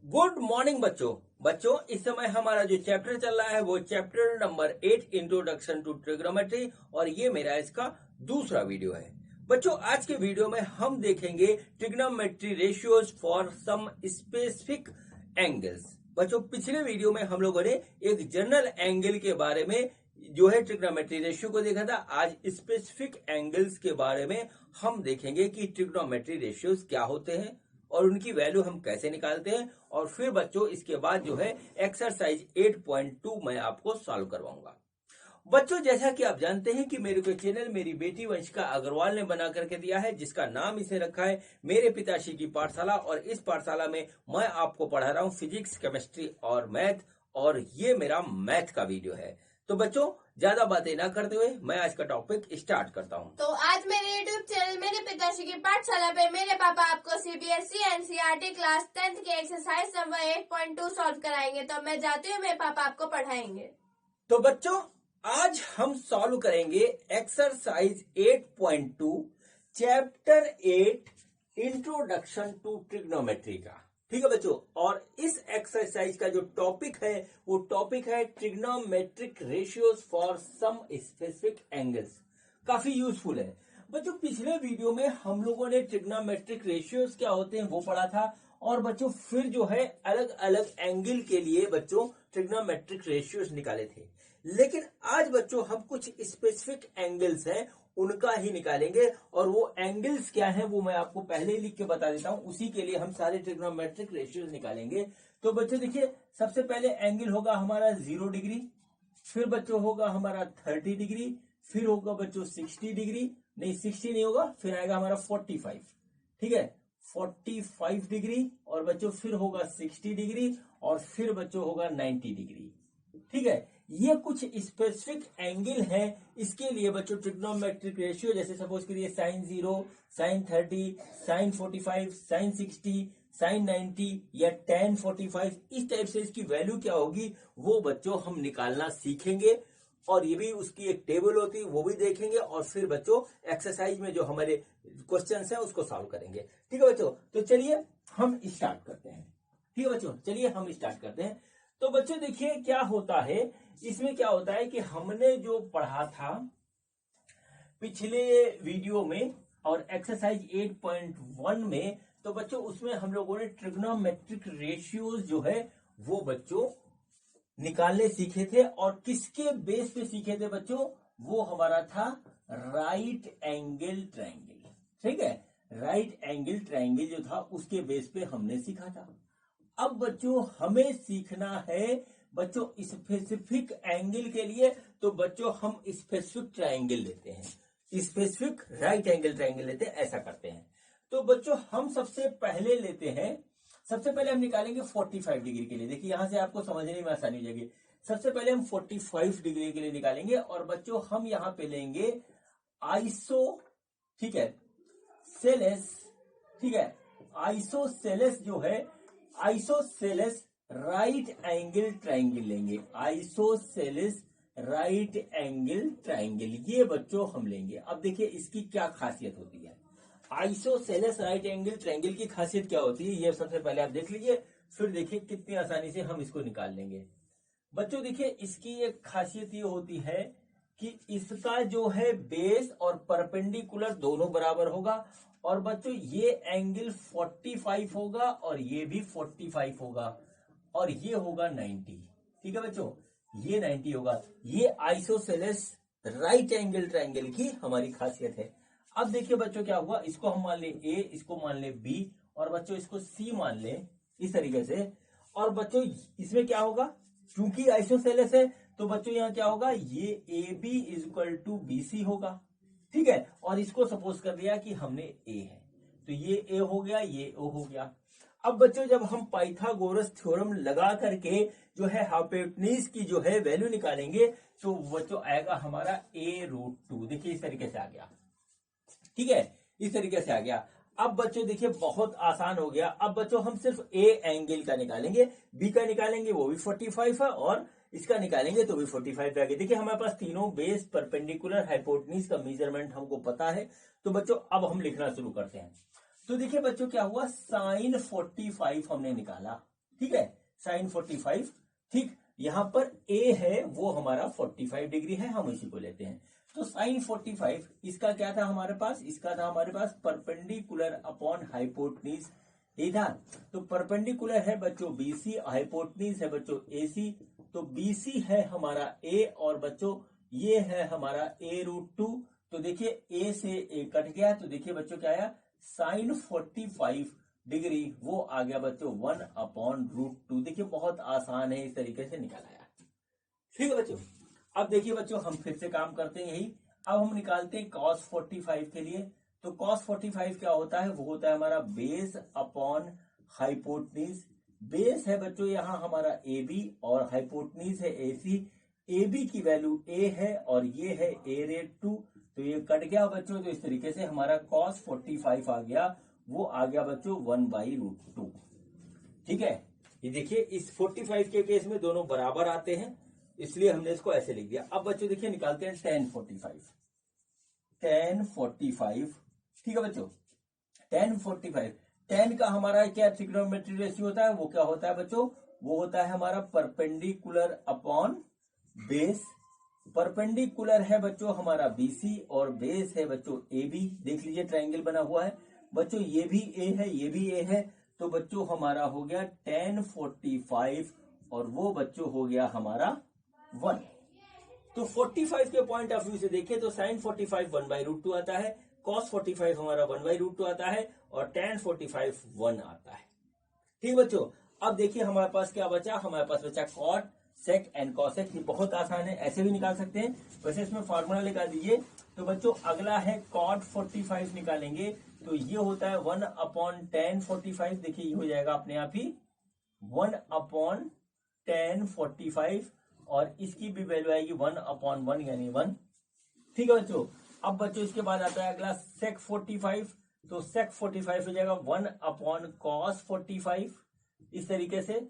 Good morning बच्चों इस समय हमारा जो चैप्टर चल रहा है वो chapter number 8 introduction to trigonometry और ये मेरा इसका दूसरा वीडियो है। बच्चों आज के वीडियो में हम देखेंगे trigonometry ratios for some specific angles. बच्चों पिछले वीडियो में हम लोगों ने एक जनरल एंगल के बारे में जो है ट्रिग्नोमेट्री रेशियो को देखा था। आज स्पेसिफिक एंगल्स के बारे में हम देखेंगे कि ट्रिग्नोमेट्री रेशियोज क्या होते हैं और उनकी वैल्यू हम कैसे निकालते हैं। और फिर बच्चों इसके बाद जो है एक्सरसाइज 8.2 मैं आपको सॉल्व करवाऊंगा। बच्चों जैसा कि आप जानते हैं कि मेरे को चैनल मेरी बेटी वंशिका अग्रवाल ने बना करके दिया है, जिसका नाम इसे रखा है मेरे पिताश्री की पाठशाला। और इस पाठशाला में मैं आपको पढ़ा रहा हूं फिजिक्स, केमिस्ट्री और मैथ, और ये मेरा मैथ का वीडियो है। तो बच्चों ज्यादा बातें ना करते हुए मैं आज का टॉपिक स्टार्ट करता हूं। तो आज मेरे यूट्यूब चैनल मेरे पिताश्री की पाठशाला पे मेरे पापा आपको सीबीएसई एनसीईआरटी क्लास 10th के एक्सरसाइज नंबर 8.2 सॉल्व कराएंगे। तो मैं जाती हूँ, मेरे पापा आपको पढ़ाएंगे। तो बच्चों आज हम सॉल्व करेंगे exercise 8.2 chapter 8 introduction to trigonometry का। ठीक है बच्चों, और इस एक्सरसाइज का जो टॉपिक है वो टॉपिक है trigonometric ratios for some specific angles. काफी यूजफुल है बच्चों। पिछले वीडियो में हम लोगों ने ट्रिग्नोमेट्रिक रेशियोज क्या होते हैं वो पढ़ा था, और बच्चों फिर जो है अलग अलग एंगल के लिए बच्चों ट्रिग्नोमेट्रिक रेशियोज निकाले थे। लेकिन आज बच्चों हम कुछ स्पेसिफिक एंगल्स हैं उनका ही निकालेंगे, और वो एंगल्स क्या हैं वो मैं आपको पहले ही लिख के बता देता हूं। उसी के लिए हम सारे ट्रिग्नोमेट्रिक रेशियोज निकालेंगे। तो बच्चों देखिए, सबसे पहले एंगल होगा हमारा 0 डिग्री, फिर बच्चों होगा हमारा 30 डिग्री, फिर होगा बच्चों 60 डिग्री, नहीं 60 नहीं होगा, फिर आएगा हमारा 45। ठीक है, 45 डिग्री, और बच्चों फिर होगा 60 डिग्री, और फिर बच्चों होगा 90 डिग्री। ठीक है, ये कुछ स्पेसिफिक एंगल है। इसके लिए बच्चों ट्रिग्नोमेट्रिक रेशियो, जैसे सपोज करिए sin 0, sin 30, sin 45, sin 60, sin 90 या tan 45, इस टाइप से इसकी वैल्यू क्या होगी वो बच्चों हम निकालना सीखेंगे। और ये भी उसकी एक टेबल होती है वो भी देखेंगे, और फिर बच्चों एक्सरसाइज में जो हमारे क्वेश्चंस हैं उसको सॉल्व करेंगे। ठीक है बच्चों, तो चलिए हम स्टार्ट करते हैं। ठीक है बच्चों, चलिए हम स्टार्ट करते हैं। तो बच्चों देखिए क्या होता है, इसमें क्या होता है कि हमने जो पढ़ा था पिछले वीडियो में और एक्सरसाइज 8.1 में, तो बच्चों उसमें हम लोगों ने ट्रिग्नोमेट्रिक रेशियोज जो है वो बच्चों निकालने सीखे थे। और किसके बेस पे सीखे थे बच्चों? वो हमारा था राइट एंगल ट्रायंगल। ठीक है, राइट एंगल ट्रायंगल जो था उसके बेस पे हमने सीखा था। अब बच्चों हमें सीखना है बच्चों स्पेसिफिक एंगल के लिए, तो बच्चों हम स्पेसिफिक ट्रायंगल लेते हैं, स्पेसिफिक राइट एंगल ट्रायंगल लेते हैं, ऐसा करते हैं। तो बच्चों हम सबसे पहले लेते हैं, सबसे पहले हम निकालेंगे 45 डिग्री के लिए। देखिए यहां से आपको समझने में आसानी हो जाएगी। सबसे पहले हम 45 डिग्री के लिए निकालेंगे, और बच्चों हम यहां पे लेंगे आइसो, ठीक है, सेलेस। ठीक है, आइसोसेलेस जो है, आइसोसेलेस राइट एंगल ट्रायंगल लेंगे, आइसोसेलेस राइट एंगल ट्रायंगल, ये बच्चों हम लेंगे। अब देखिए इसकी क्या खासियत होती है। आइसोसेलेस राइट एंगल ट्रायंगल की खासियत क्या होती है ये सबसे पहले आप देख लीजिए, फिर देखिए कितनी आसानी से हम इसको निकाल लेंगे। बच्चों देखिए इसकी एक खासियत ये होती है कि इसका जो है बेस और परपेंडिकुलर दोनों बराबर होगा, और बच्चों ये एंगल 45 होगा और ये भी 45 होगा, और ये होगा 90। ठीक है बच्चों, ये 90 होगा। ये आइसोसेलेस राइट एंगल ट्रायंगल की हमारी खासियत है। अब देखिए बच्चों क्या हुआ, इसको हम मान ले ए, इसको मान ले बी, और बच्चों इसको सी मान ले, इस तरीके से। और बच्चों इसमें क्या होगा, क्योंकि आइसोसेलेस है तो बच्चों यहां क्या होगा, ये A B is equal to B C होगा। ठीक है, और इसको सपोज कर दिया कि हमने ए है, तो ये ए हो गया, ये ओ हो गया। अब बच्चों जब हम पाइथागोरस थ्योरम लगा करके जो है हाइपोटेन्यूज की जो है वैल्यू निकालेंगे, तो बच्चों आएगा हमारा a√2। देखिए इस तरीके से आ गया। ठीक है, इस तरीके से आ गया। अब बच्चों देखिए बहुत आसान हो गया। अब बच्चों हम सिर्फ ए एंगल का निकालेंगे, बी का निकालेंगे वो भी 45 है, और इसका निकालेंगे तो भी 45 आ गया। देखिए हमारे पास तीनों बेस, परपेंडिकुलर, हाइपोटेन्यूज का मेजरमेंट हमको पता है। तो बच्चों अब हम लिखना शुरू करते हैं। तो देखिए बच्चों क्या हुआ, साइन 45 हमने निकाला। ठीक है, साइन 45। ठीक, यहां पर ए है वो हमारा 45 डिग्री है, हम इसी को लेते हैं। तो साइन 45 इसका क्या था हमारे पास, इसका था हमारे पास परपेंडिकुलर अपॉन हाइपोटनीज, ये था। तो परपेंडिकुलर है बच्चों बीसी, हाइपोटनीज है बच्चों एसी। तो बीसी है हमारा ए और बच्चों ये है हमारा a√2। तो देखिए ए से ए कट गया, तो देखिए बच्चों क्या आया, साइन 45 डिग्री वो आ गया बच्चों 1/√2। देखिए बहुत आसान है, इस तरीके से निकाला आया। ठीक है बच्चों, अब देखिए बच्चों हम फिर से काम करते हैं यही। अब हम निकालते हैं cos 45 के लिए। तो cos 45 क्या होता है, वो होता है हमारा बेस अपॉन हाइपोटनीज। बेस है बच्चों यहाँ हमारा ए बी और हाइपोटनीज है ए सी। ए बी की वैल्यू ए है और ये है a√2। तो ये कट गया बच्चों, तो इस तरीके से हमारा cos 45 आ गया, वो आ गया बच्चों 1/√2। ठीक है, ये देखिए इस 45 के केस में दोनों बराबर आते हैं, इसलिए हमने इसको ऐसे लिख दिया। अब बच्चों देखिए निकालते हैं tan 45। tan 45, ठीक है बच्चों, tan 45, tan का हमारा क्या ट्रिग्नोमेट्रिक रेशियो होता है, वो क्या होता है बच्चों, वो होता है हमारा परपेंडिकुलर अपॉन बेस। परपेंडिकुलर है बच्चों हमारा बीसी और बेस है बच्चों ए बी। देख लीजिए ट्रायंगल बना हुआ है बच्चों, ये भी ए है ये भी ए है। तो बच्चों हमारा हो गया tan 45 और वो बच्चों हो गया हमारा 1। तो 45 के पॉइंट ऑफ व्यू से देखें तो साइन 45 1/√2 आता है, cos 45 हमारा 1/√2 आता है और tan 45 1 आता है। ठीक बच्चों, अब देखिए हमारे पास क्या बचा, हमारे पास बचा cot sec एंड cosec। ये बहुत आसान है, ऐसे भी निकाल सकते हैं, वैसे इसमें फॉर्मूला निकाल दीजिए। तो बच्चों अगला है cot 45 निकालेंगे, तो ये होता है 1/tan 45। देखिए ये हो जाएगा अपने आप ही 1/tan 45 और इसकी भी वैल्यू आएगी 1/1 यानी 1। ठीक है बच्चों, अब बच्चों इसके बाद आता है अगला sec 45। तो sec 45 हो जाएगा 1/cos 45 इस तरीके से।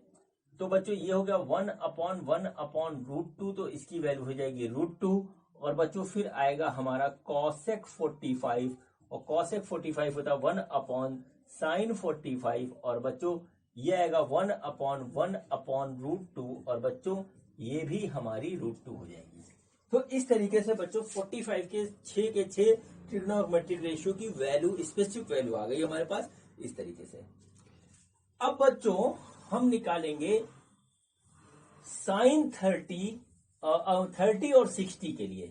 तो बच्चों ये हो गया 1/1/√2, तो इसकी वैल्यू हो जाएगी √2। और बच्चों फिर आएगा हमारा cosec 45 और cosec 45 होता है 1/sin 45 और बच्चों ये आएगा 1/1/√2 और बच्चों ये भी हमारी √2 हो जाएगी। तो इस तरीके से बच्चों 45 के 6 के 6 ट्रिग्नोमेट्रिक रेशियो की वैल्यू, स्पेसिफिक वैल्यू आ गई हमारे पास इस तरीके से। अब बच्चों हम निकालेंगे साइन 30 और 60 के लिए।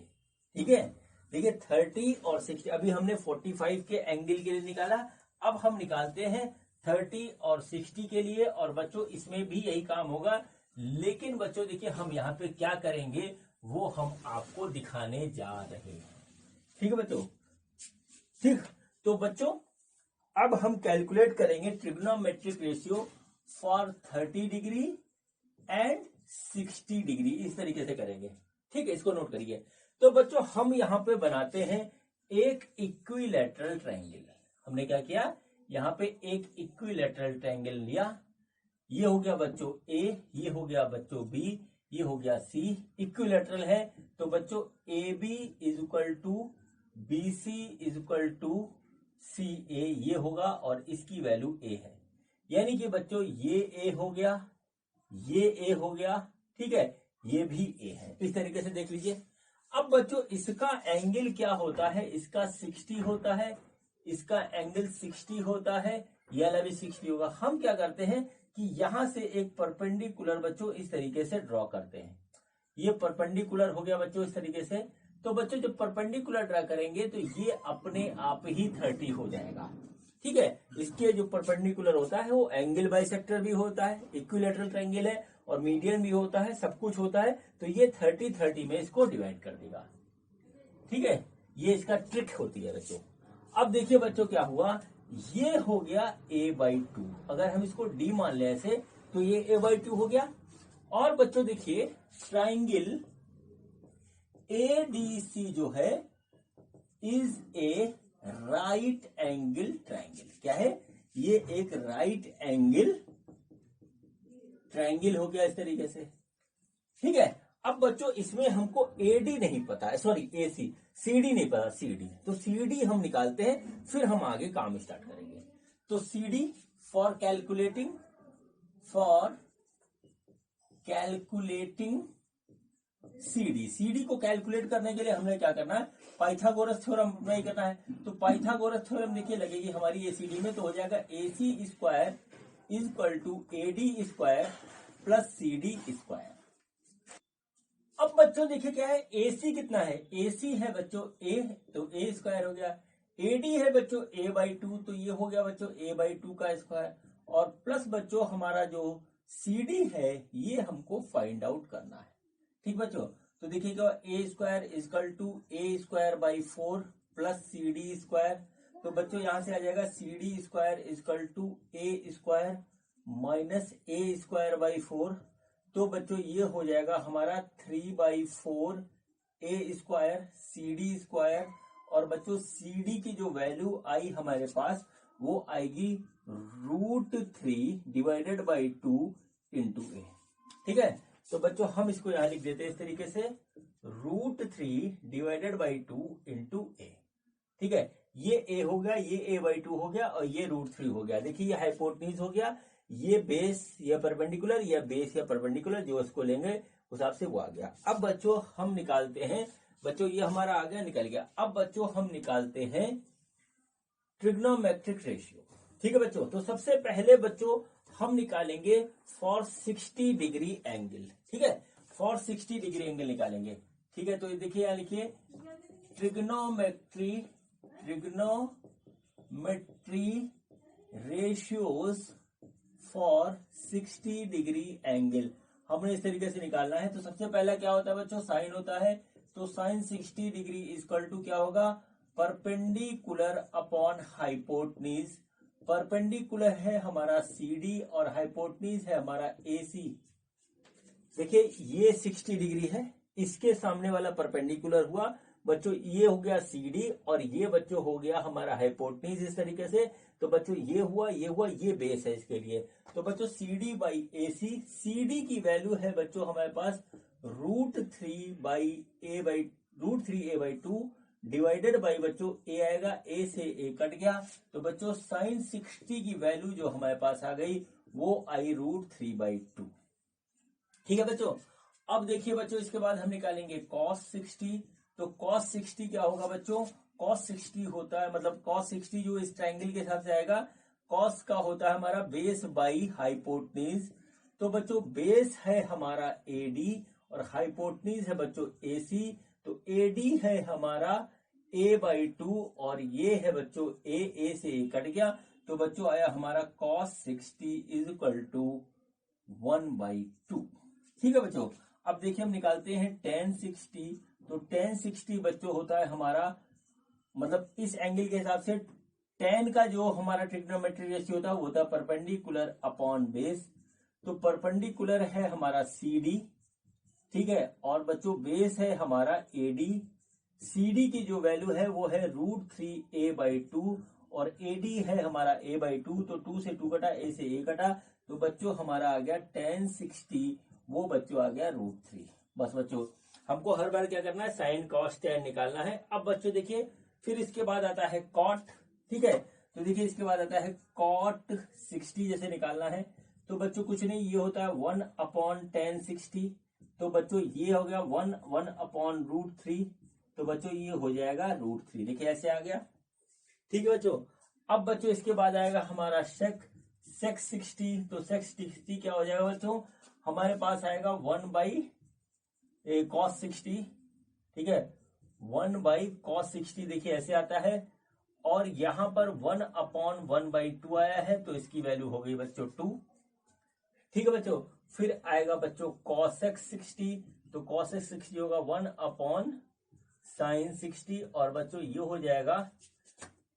ठीक है, देखिए 30 और 60, अभी हमने 45 के एंगल के लिए निकाला, अब हम निकालते हैं 30 और 60 के लिए। और बच्चों इसमें भी यही काम होगा, लेकिन बच्चों देखिए हम यहाँ पे क्या करेंगे वो हम आपको दिखाने जा रहे हैं। ठीक है बच्चों, ठीक। तो बच्चों अब हम कैलकुलेट करेंगे trigonometric ratio for 30 degree and 60 degree, इस तरीके से करेंगे। ठीक है, इसको नोट करिए। तो बच्चों हम यहाँ पे बनाते हैं एक इक्विलैटरल ट्रायंगल। हमने क्या किया, यहाँ पे एक इक्विलैटरल ट्रायंगल लिया। ये हो गया बच्चों ए, ये हो गया बच्चों बी, ये हो गया सी। इक्विलैटरल है तो बच्चों A B is equal to B C is equal to C A, ये होगा और इसकी वैल्यू ए है। यानी कि बच्चों ये ए हो गया, ये ए हो गया, ठीक है, ये भी ए है। इस तरीके से देख लीजिए। अब बच्चों इसका एंगल क्या होता है, इसका 60 होता है, इसका एंगल 60 होता है, ये वाला भी 60 होगा। हम क्या करते हैं कि यहां से एक परपेंडिकुलर बच्चों इस तरीके से ड्रॉ करते हैं। ये परपेंडिकुलर हो गया बच्चों इस तरीके से। तो बच्चों जब परपेंडिकुलर ड्रा करेंगे तो ये अपने आप ही 30 हो जाएगा। ठीक है, इसके जो परपेंडिकुलर होता है वो एंगल बाइसेक्टर भी होता है, इक्विलैटरल ट्रायंगल है और मीडियन भी होता है, सब कुछ होता है। तो ये 30 में इसको डिवाइड कर देगा। ठीक है, ये इसका ट्रिक होती है बच्चों। अब देखिए बच्चों क्या हुआ, ये हो गया a/2। अगर हम इसको d मान ले ऐसे तो ये a/2 हो गया। और बच्चों देखिए ट्रायंगल ADC जो है is a right angle triangle. क्या है, ये एक राइट एंगल ट्रायंगल हो गया इस तरीके से। ठीक है, अब बच्चों इसमें हमको AD नहीं पता है, सॉरी AC, CD नहीं पता, CD। तो CD हम निकालते हैं, फिर हम आगे काम स्टार्ट करेंगे। तो CD for calculating for calculating CD. CD को कैलकुलेट करने के लिए हमें क्या करना है, पाइथागोरस थ्योरम अप्लाई करना है। तो पाइथागोरस थ्योरम देखिए लगेगी हमारी एसीडी में, तो हो जाएगा AC square is equal to AD square plus CD square. अब बच्चों देखिए क्या है, AC कितना है, AC है बच्चों A, तो A स्क्वायर हो गया। AD है बच्चों A/2, तो ये हो गया बच्चों A/2 का स्क्वायर, और प्लस बच्चों हमारा जो CD है ये हमको फाइंड आउट करना है। ठीक बच्चों, तो देखिएगा A square is equal to A square by 4 plus CD square. तो बच्चों यहां से आ जाएगा CD square is equal to A square minus A square by 4। तो बच्चों ये हो जाएगा हमारा 3/4 A स्क्वायर CD स्क्वायर, और बच्चों CD की जो वैल्यू आई हमारे पास वो आएगी √3 डिवाइडेड बाई 2 इंटू A। ठीक है, तो बच्चों हम इसको यहां लिख देते हैं इस तरीके से, √3 डिवाइडेड बाई 2 इंटू A। ठीक है, ये A हो गया, ये A/2 हो गया, और ये √3 हो गया। देखिए ये हाइपोटेन्यूज हो गया, ये बेस या परपेंडिकुलर, या बेस या परपेंडिकुलर, जो इसको लेंगे उस हिसाब से वो आ गया। अब बच्चों हम निकालते हैं, बच्चों ये हमारा आ गया, निकल गया। अब बच्चों हम निकालते हैं ट्रिग्नोमेट्रिक रेशियो। ठीक है बच्चों, तो सबसे पहले बच्चों हम निकालेंगे फॉर 60 डिग्री एंगल। ठीक है, फॉर 60 डिग्री एंगल निकालेंगे। ठीक है, तो ये देखिए यहां लिखिए trigonometry ratios for 60 degree angle हमने इस तरीके से निकालना है। तो सबसे पहला क्या होता है बच्चों, साइन होता है। तो साइन 60 डिग्री इक्वल टू क्या होगा, परपेंडिकुलर अपॉन हाइपोटनीज। परपेंडिकुलर है हमारा CD और हाइपोटनीज है हमारा AC। देखिए ये 60 डिग्री है, इसके सामने वाला परपेंडिकुलर हुआ बच्चों, ये हो गया CD, और ये बच्चों हो गया हमारा हाइपोटनीज इस तरीके से। तो बच्चों ये हुआ, ये बेस है इसके लिए। तो बच्चों CD बाई AC, CD की वैल्यू है बच्चों हमारे पास √3A/2 डिवाइडेड बाई बच्चों A आएगा, A से A कट गया। तो बच्चों साइन 60 की वैल्यू जो हमारे पास आ गई वो आई √3/2। ठीक है बच्चों, अब देखिए बच्चों इसके बाद हम निकालेंगे cos 60। तो cos 60 क्या होगा बच्चों, cos 60 होता है, मतलब cos 60 जो इस ट्रायंगल के हिसाब से आएगा, cos का होता है हमारा बेस बाई हाइपोटनीज। तो बच्चों बेस है हमारा AD और हाइपोटनीज है बच्चों AC। तो AD है हमारा A/2 और ये है बच्चों A से A कट गया। तो बच्चों आया हमारा cos 60 इज इक्वल टू 1/2। ठीक है बच्चों, अब देखिए हम निकालते हैं tan 60। तो tan 60 बच्चों होता है हमारा, मतलब इस एंगल के हिसाब से tan का जो हमारा ट्रिग्नोमेट्रिक रेशियो होता है वो होता है परपेंडिकुलर अपॉन बेस। तो परपेंडिकुलर है हमारा CD। ठीक है, और बच्चों बेस है हमारा AD। CD की जो वैल्यू है वो है √3A/2 और AD है हमारा A/2। तो 2 से 2 कटा, A से A कटा। तो बच्चों हमारा आ गया tan 60, वो बच्चों आ गया √3। बस बच्चों हमको हर बार क्या करना है, साइन कॉस tan निकालना है। अब बच्चों देखिए फिर इसके बाद आता है cot। ठीक है, तो देखिए इसके बाद आता है cot 60 जैसे निकालना है। तो बच्चों कुछ नहीं, ये होता है 1/tan 60। तो बच्चों ये हो गया 1/√3। तो बच्चों ये हो जाएगा √3। देखिए ऐसे आ गया। ठीक है बच्चों, अब बच्चों इसके बाद आएगा हमारा sec 60। तो sec 60 क्या हो जाएगा बच्चों, हमारे पास आएगा 1/cos 60। ठीक है, 1/cos 60 देखिए ऐसे आता है, और यहां पर 1/1/2 आया है, तो इसकी वैल्यू हो गई बच्चों 2। ठीक है बच्चों, फिर आएगा बच्चों cosec 60। तो cosec 60 होगा 1/sin 60, और बच्चों ये हो जाएगा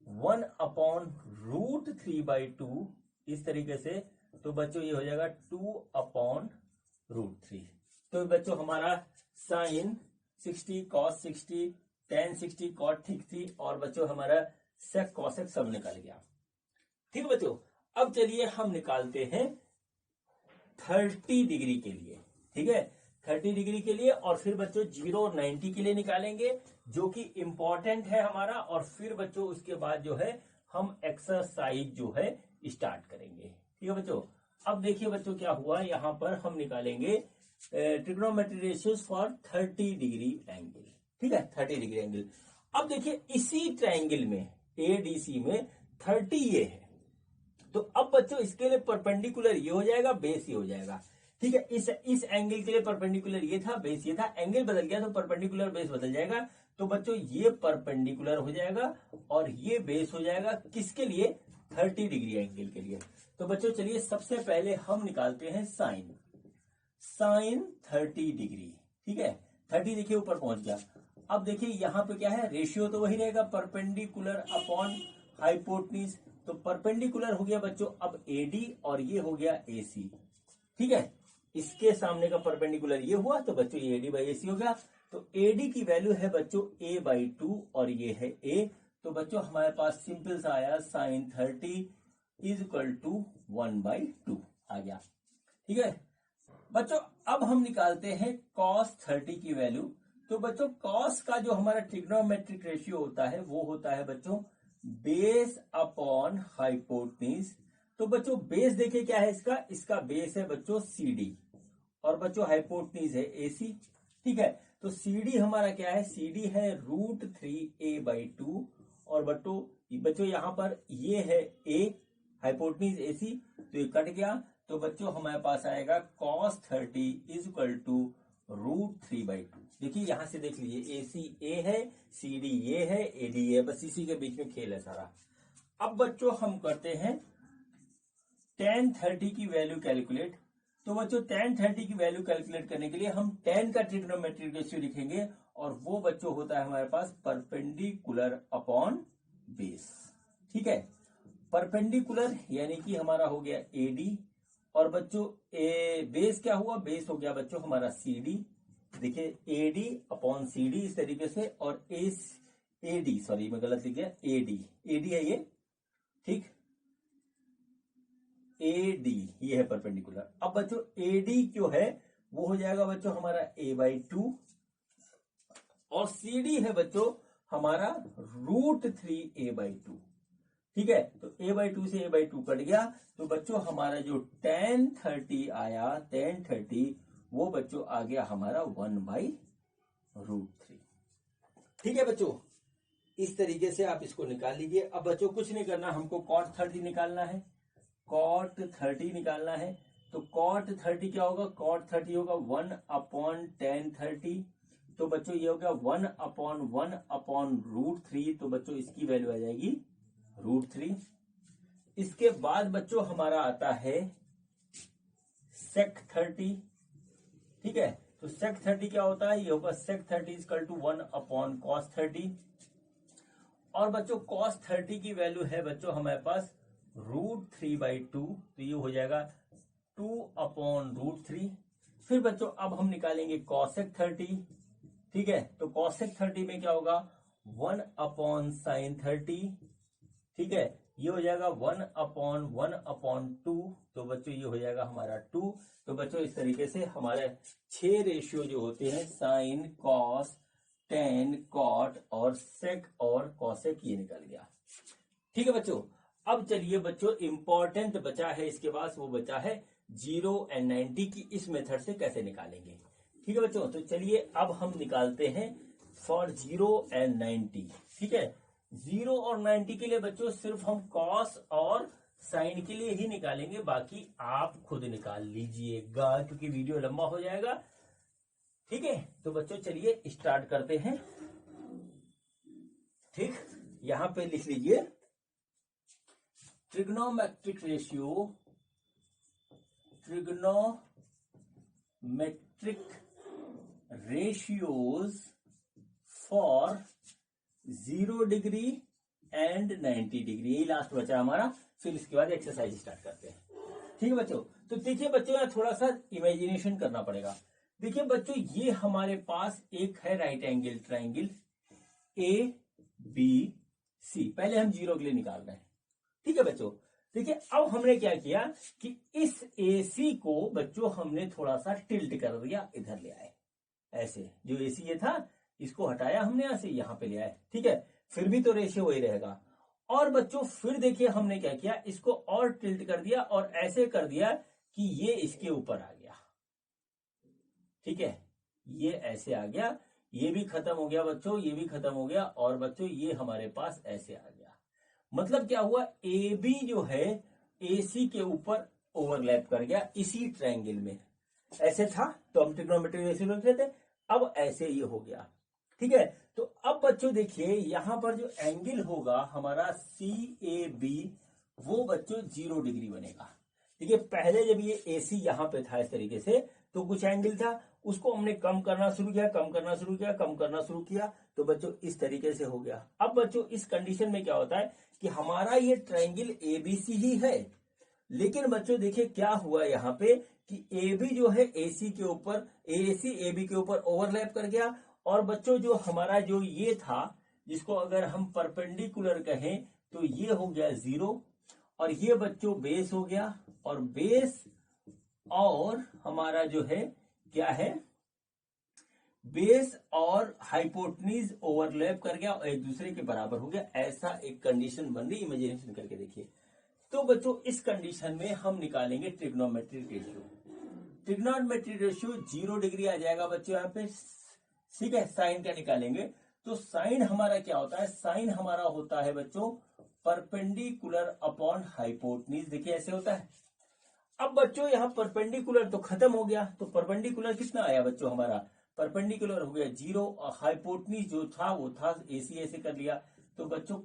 1/√3/2 इस तरीके से। तो बच्चों ये हो जाएगा 2/√3। तो बच्चों हमारा sin 60, cos 60, tan 60, cot 60 और बच्चों हमारा sec cosec सब निकल गया। ठीक है बच्चों, अब चलिए हम निकालते हैं 30 डिग्री के लिए। ठीक है, 30 डिग्री के लिए, और फिर बच्चों 0 और 90 के लिए निकालेंगे, जो कि इंपॉर्टेंट है हमारा। और फिर बच्चों उसके बाद जो है हम एक्सरसाइज जो है स्टार्ट करेंगे। ठीक है बच्चों, अब देखिए बच्चों क्या हुआ, यहां पर हम निकालेंगे trigonometry ratios for 30 degree angle. ठीक है, 30 डिग्री एंगल। अब देखिए इसी ट्राइंगल में एडीसी में 30 ये है, तो अब बच्चों इसके लिए परपेंडिकुलर ये हो जाएगा, बेस ये हो जाएगा। ठीक है, इस एंगल के लिए परपेंडिकुलर ये था, बेस ये था, एंगल बदल गया तो परपेंडिकुलर बेस बदल जाएगा। तो बच्चों ये परपेंडिकुलर हो जाएगा और ये बेस हो जाएगा किसके लिए, 30 डिग्री एंगल के लिए। तो बच्चों चलिए सबसे पहले हम निकालते हैं साइन 30 डिग्री। ठीक है, 30 देखिए ऊपर पहुंच गया। अब देखिए यहां पे क्या है, रेशियो तो वही रहेगा, परपेंडिकुलर अपॉन हाइपोटेन्यूज। तो परपेंडिकुलर हो गया बच्चों अब एडी और ये हो गया एसी। ठीक है, इसके सामने का परपेंडिकुलर ये हुआ तो बच्चों ये एडी बाई एसी हो गया। तो एडी की वैल्यू है बच्चों a बाई 2 और ये है a। तो बच्चों हमारे पास सिंपल सा आया साइन 30 इज इक्वल टू 1/2 आ गया। ठीक है बच्चों, अब हम निकालते हैं cos 30 की वैल्यू। तो बच्चों cos का जो हमारा ट्रिग्नोमेट्रिक रेशियो होता है वो होता है बच्चों बेस अपॉन हाइपोटेन्यूज। तो बच्चों बेस देखिए क्या है इसका बेस है बच्चों CD और बच्चों हाइपोटेन्यूज है AC। ठीक है, तो CD हमारा क्या है, CD है √3a/2 और बच्चों यहां पर ये है A, हाइपोटेन्यूज AC, तो ये कट गया। तो बच्चों हमारे पास आएगा cos 30 इज इक्वल टू √3/2। देखिए यहां से देख लीजिए AC A है, CD ये है, AD ये है, बस इसी के बीच में खेल है सारा। अब बच्चों हम करते हैं tan 30 की वैल्यू कैलकुलेट। तो बच्चों tan 30 की वैल्यू कैलकुलेट करने के लिए हम tan का ट्रिग्नोमेट्रिक रेशियो लिखेंगे और वो बच्चों होता है हमारे पास परपेंडिकुलर अपॉन बेस। ठीक है, परपेंडिकुलर यानी कि हमारा हो गया AD और बच्चों बेस क्या हुआ, बेस हो गया बच्चों हमारा CD। देखिए AD अपॉन CD इस तरीके से, और AD सॉरी मैं गलत लिख गया, AD है ये। ठीक, AD ये है परपेंडिकुलर। अब बच्चों AD जो है वो हो जाएगा बच्चों हमारा a/2 और CD है बच्चों हमारा √3a/2। ठीक है, तो a/2 से a/2 कट गया। तो बच्चों हमारा जो tan 30 आया, tan 30 वो बच्चों आ गया हमारा 1/√3। ठीक है बच्चों, इस तरीके से आप इसको निकाल लीजिए। अब बच्चों कुछ नहीं करना, हमको cot 30 निकालना है, cot 30 निकालना है। तो cot 30 क्या होगा, cot 30 होगा 1/tan 30। तो बच्चों ये हो गया 1/1/√3। तो बच्चों इसकी वैल्यू आ जाएगी √3। इसके बाद बच्चों हमारा आता है sec 30। ठीक है, तो sec 30 क्या होता है, ये होगा sec 30 इक्वल टू 1/cos 30। और बच्चों cos 30 की वैल्यू है बच्चों हमारे पास √3/2। तो ये हो जाएगा 2/√3। फिर बच्चों अब हम निकालेंगे cosec 30। ठीक है, तो cosec 30 में क्या होगा 1/sin 30। ठीक है, ये हो जाएगा 1/1/2। तो बच्चों ये हो जाएगा हमारा 2। तो बच्चों इस तरीके से हमारे 6 रेशियो जो होते हैं साइन, कॉस, टेन, कॉट और सेक और कॉसेक, ये निकल गया। ठीक है बच्चों, अब चलिए बच्चों इंपॉर्टेंट बचा है इसके पास, वो बचा है 0 and 90 की इस मेथड से कैसे निकालेंगे। ठीक है बच्चों, तो चलिए अब हम निकालते हैं फॉर 0 and 90। ठीक है, 0 और 90 के लिए बच्चों सिर्फ हम कॉस और साइन के लिए ही निकालेंगे, बाकी आप खुद निकाल लीजिएगा क्योंकि वीडियो लंबा हो जाएगा। ठीक है, तो बच्चों चलिए स्टार्ट करते हैं। ठीक, यहां पे लिख लीजिए trigonometric ratios for 0 degree and 90 degree, यही लास्ट बचा हमारा। फिर इसके बाद एक्सरसाइज स्टार्ट करते हैं। ठीक है बच्चों, तो देखिए बच्चों यहाँ थोड़ा सा इमेजिनेशन करना पड़ेगा। देखिए बच्चों ये हमारे पास एक है राइट एंगल ट्राइंगल ABC। पहले हम 0 के लिए निकाल रहे हैं। ठीक है बच्चों, देखिए अब हमने क्या किया कि इस AC को बच्चों हमने थोड़ा सा टिल्ट कर दिया, इधर ले आए। ऐसे जो AC ये था इसको हटाया हमने यहां से, यहां पे ले आए। ठीक है, फिर भी तो रेशियो वही रहेगा। और बच्चों फिर देखिए हमने क्या किया, इसको और टिल्ट कर दिया और ऐसे कर दिया कि ये इसके ऊपर आ गया, ठीक है, ये ऐसे आ गया, ये भी खत्म हो गया बच्चों, ये भी खत्म हो गया, और बच्चों ये हमारे पास ऐसे आ गया। मतलब क्या हुआ, ए बी जो है ए सी के ऊपर ओवरलैप कर गया इसी ट्रायंगल में। ऐसे था तो हम ट्रिग्नोमेट्रिक रेशियो लिख लेते, अब ऐसे ये हो गया, ठीक है। तो अब बच्चों देखिए यहां पर जो एंगल होगा हमारा सी ए बी, वो बच्चों 0 डिग्री बनेगा। देखिए पहले जब ये ए सी यहां पे था इस तरीके से, तो कुछ एंगल था, उसको हमने कम करना शुरू किया, कम करना शुरू किया, कम करना शुरू किया, तो बच्चों इस तरीके से हो गया। अब बच्चों इस कंडीशन में क्या होता है कि हमारा ये ट्रायंगल एबीसी ही है, लेकिन बच्चों देखिए क्या हुआ यहाँ पे कि ए बी जो है ए सी के ऊपर, ए सी ए बी के ऊपर ओवरलैप कर गया, और बच्चों जो हमारा जो ये था, जिसको अगर हम परपेंडिकुलर कहें तो ये हो गया 0, और ये बच्चों बेस हो गया, और बेस और हमारा जो है क्या है, बेस और हाइपोटनीज ओवरलैप कर गया और एक दूसरे के बराबर हो गया। ऐसा एक कंडीशन बन रही, इमेजिनेशन करके देखिए। तो बच्चों इस कंडीशन में हम निकालेंगे trigonometric ratio. Trigonometric ratio 0 degree आ जाएगा बच्चों यहाँ पे, ठीक है। साइन का निकालेंगे तो साइन हमारा क्या होता है, साइन हमारा होता है बच्चों परपेंडिकुलर अपॉन हाइपोटनीज। देखिए ऐसे होता है। अब बच्चों यहाँ परपेंडिकुलर तो खत्म हो गया, तो परपेंडिकुलर कितना आया बच्चों, हमारा परपेंडिकुलर हो गया 0, और हाइपोटनीज जो था वो था एसी, ऐसे कर लिया, तो बच्चों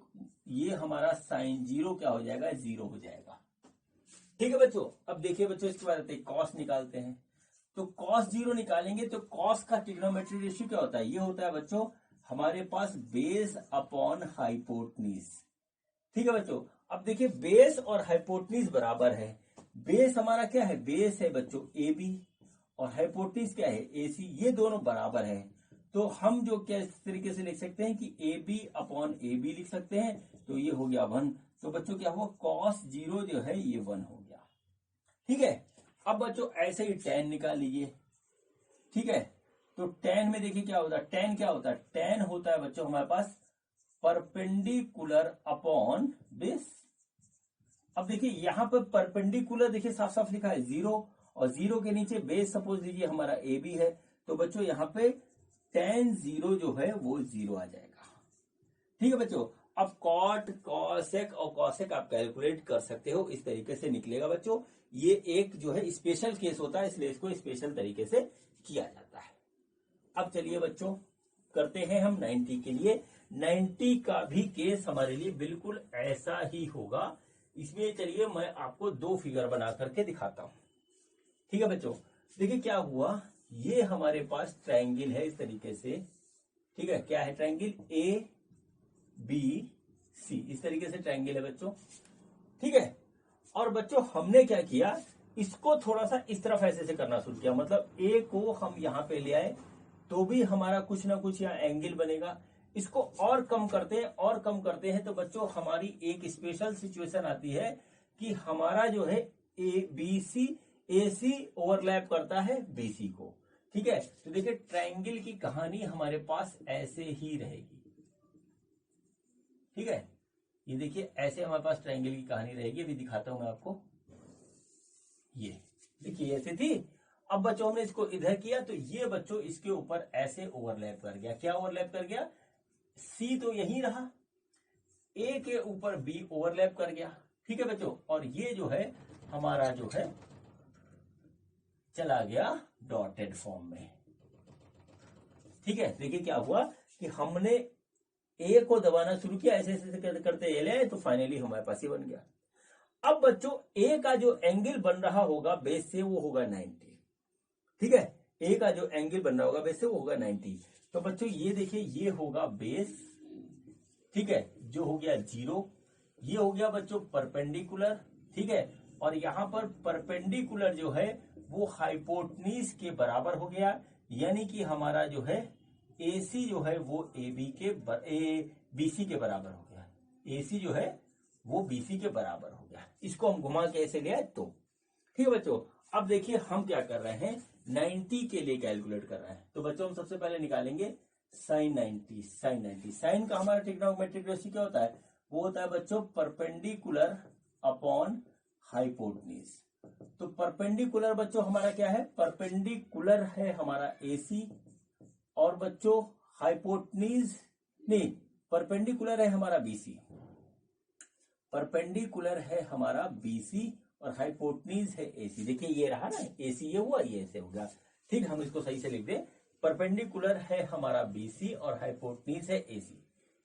ये हमारा साइन 0 क्या हो जाएगा, 0 हो जाएगा, ठीक है बच्चों। अब देखिए बच्चों इसके बाद कॉस निकालते हैं, तो कॉस 0 निकालेंगे तो कॉस का ट्रिग्नोमेट्रिक रेशियो क्या होता है, ये होता है बच्चों हमारे पास बेस अपॉन हाइपोटनीज, ठीक है बच्चों। अब देखिए बेस और हाइपोटनीज बराबर है, बेस हमारा क्या है, बेस है बच्चों ए बी, और हाइपोटनीज क्या है ए सी, ये दोनों बराबर है। तो हम जो क्या इस तरीके से लिख सकते हैं कि A B upon A B लिख सकते हैं, तो ये हो गया 1। तो बच्चों क्या हुआ, कॉस 0 जो है ये 1 हो गया, ठीक है। अब बच्चों ऐसे ही tan निकाल लीजिए, ठीक है। तो tan में देखिए क्या होता है, tan क्या होता है, tan होता है बच्चों हमारे पास परपेंडिकुलर अपॉन बेस। अब देखिए यहां पर परपेंडिकुलर देखिए साफ साफ लिखा है 0, और 0 के नीचे बेस सपोज लीजिए हमारा ए बी है, तो बच्चों यहां पे tan 0 जो है वो 0 आ जाएगा, ठीक है बच्चों। अब कॉट कॉसेक और कॉसेक आप कैलकुलेट कर सकते हो, इस तरीके से निकलेगा बच्चों। ये एक जो है स्पेशल केस होता है, इसलिए इसको स्पेशल तरीके से किया जाता है। अब चलिए बच्चों करते हैं हम 90 के लिए। 90 का भी केस हमारे लिए बिल्कुल ऐसा ही होगा। इसमें चलिए मैं आपको 2 फिगर बना करके दिखाता हूं, ठीक है बच्चों। देखिए क्या हुआ, ये हमारे पास ट्रायंगल है इस तरीके से, ठीक है। क्या है ट्रायंगल, ए बी सी, इस तरीके से ट्रायंगल है बच्चों, ठीक है। और बच्चों हमने क्या किया, इसको थोड़ा सा इस तरफ ऐसे से करना शुरू किया, मतलब ए को हम यहां पे ले आए तो भी हमारा कुछ ना कुछ यहाँ एंगल बनेगा। इसको और कम करते हैं और कम करते हैं, तो बच्चों हमारी एक स्पेशल सिचुएशन आती है कि हमारा जो है A B C, A C overlap करता है बीसी को, ठीक है। तो देखिए ट्रायंगल की कहानी हमारे पास ऐसे ही रहेगी, ठीक है। ये देखिए ऐसे हमारे पास ट्रायंगल की कहानी रहेगी, अभी दिखाता हूं मैं आपको। ये देखिए ऐसे थी, अब बच्चों हमने इसको इधर किया तो ये बच्चों इसके ऊपर ऐसे ओवरलैप कर गया। क्या ओवरलैप कर गया, सी तो यही रहा, ए के ऊपर बी ओवरलैप कर गया, ठीक है बच्चों। और ये जो है हमारा जो है चला गया डॉटेड फॉर्म में, ठीक है। देखिए क्या हुआ कि हमने ए को दबाना शुरू किया, ऐसे ऐसे करते ए ले, तो फाइनली हमारे पास ये बन गया। अब बच्चों ए का जो एंगल बन रहा होगा बेस से वो होगा 90, ठीक है। ए का जो एंगल बन रहा होगा बेस से वो होगा 90। तो बच्चों ये देखिए ये होगा बेस, ठीक है, जो हो गया 0, ये हो गया बच्चों परपेंडिकुलर, ठीक है। और यहां पर परपेंडिकुलर जो है वो हाइपोटनीज के बराबर हो गया, यानी कि हमारा जो है एसी जो है वो बीसी के बराबर हो गया, एसी जो है वो बीसी के बराबर हो गया। इसको हम घुमा के ऐसे ले आए तो, ठीक है बच्चों। अब देखिए हम क्या कर रहे हैं, 90 के लिए कैलकुलेट कर रहे हैं। तो बच्चों हम सबसे पहले निकालेंगे साइन 90। साइन का हमारा ट्रिग्नोमेट्रिक रेशियो क्या होता है, वो होता है बच्चों परपेंडिकुलर अपॉन हाइपोटनीज। तो परपेंडिकुलर बच्चों हमारा क्या है, परपेंडिकुलर है हमारा AC, और बच्चों हाइपोटनीज नहीं, परपेंडिकुलर है हमारा BC, परपेंडिकुलर है हमारा BC और हाइपोटनीज है AC। देखिए ये रहा ना, AC ये हुआ, ये ऐसे होगा, ठीक, हम इसको सही से लिख दें, परपेंडिकुलर है हमारा BC और हाइपोटनीज है AC।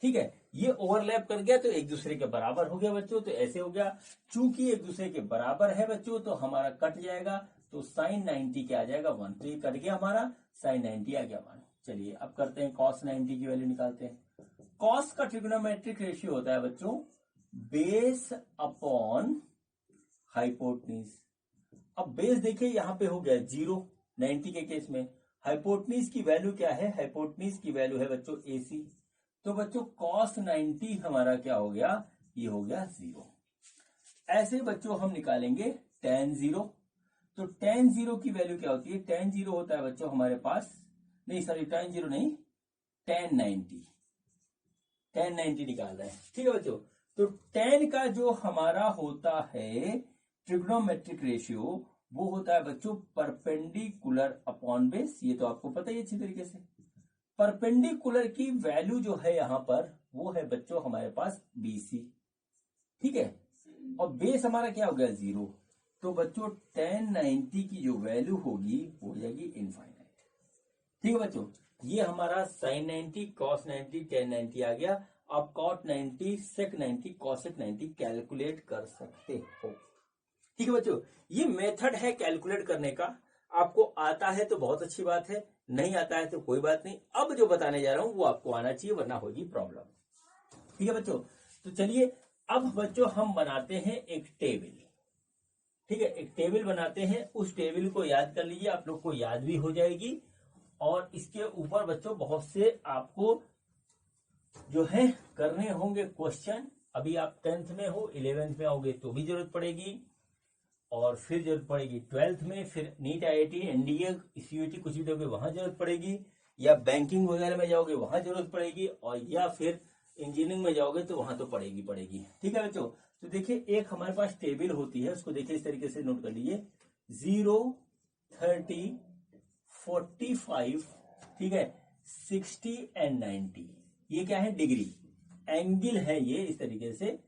ठीक है, ये ओवरलैप कर गया तो एक दूसरे के बराबर हो गया बच्चों, तो ऐसे हो गया। चूंकि एक दूसरे के बराबर है बच्चों तो हमारा कट जाएगा, तो साइन 90 क्या आ जाएगा 1, तो ये कट गया हमारा, साइन 90 आ गया 1। चलिए अब करते हैं कॉस 90 की वैल्यू निकालते हैं। कॉस का ट्रिग्नोमेट्रिक रेशियो होता है बच्चों बेस अपॉन हाइपोटनीज। अब बेस देखिए यहां पे हो गया 0 90 के केस में, हाइपोटनीज की वैल्यू क्या है, हाइपोटनीज की वैल्यू है बच्चों AC, तो बच्चों cos 90 हमारा क्या हो गया, ये हो गया 0। ऐसे बच्चों हम निकालेंगे tan 0, तो tan 0 की वैल्यू क्या होती है, tan 0 होता है बच्चों हमारे पास, नहीं सॉरी tan 0 नहीं, tan 90, tan 90 निकाल रहे हैं। ठीक है बच्चों, तो tan का जो हमारा होता है ट्रिग्नोमेट्रिक रेशियो वो होता है बच्चों परपेंडिकुलर अपॉन बेस, ये तो आपको पता ही अच्छी तरीके से। परपेंडिकुलर की वैल्यू जो है यहां पर वो है बच्चों हमारे पास BC, ठीक है, और बेस हमारा क्या हो गया 0, तो बच्चों tan 90 की जो वैल्यू होगी वो हो जाएगी इनफाइनाइट। ठीक है बच्चों, ये हमारा sin 90 cos 90 tan 90 आ गया। आप cot 90 sec 90 cosec 90 कैलकुलेट कर सकते हो। ठीक है बच्चों, ये मेथड है कैलकुलेट करने का, आपको आता है तो बहुत अच्छी बात है, नहीं आता है तो कोई बात नहीं। अब जो बताने जा रहा हूं वो आपको आना चाहिए, वरना होगी प्रॉब्लम। ठीक है बच्चों, तो चलिए अब बच्चों हम बनाते हैं एक टेबल। ठीक है, एक टेबल बनाते हैं, उस टेबल को याद कर लीजिए, आप लोग को याद भी हो जाएगी, और इसके ऊपर बच्चों बहुत से आपको जो है करने होंगे क्वेश्चन। अभी आप 10th में हो, 11th में आओगे तो भी जरूरत पड़ेगी, और फिर जरूरत पड़ेगी 12th में, फिर नीट IIT NDA CUET कुछ भी दोगे वहां जरूरत पड़ेगी, या बैंकिंग वगैरह में जाओगे वहां जरूरत पड़ेगी, और या फिर इंजीनियरिंग में जाओगे तो वहां तो पड़ेगी। ठीक है बच्चों, तो देखिए एक हमारे पास टेबल होती है, उसको देखिए इस तरीके से नोट कर लीजिए, 0 30 45, ठीक है, 60 एंड 90, ये क्या है डिग्री, एंगल है ये, इस तरीके से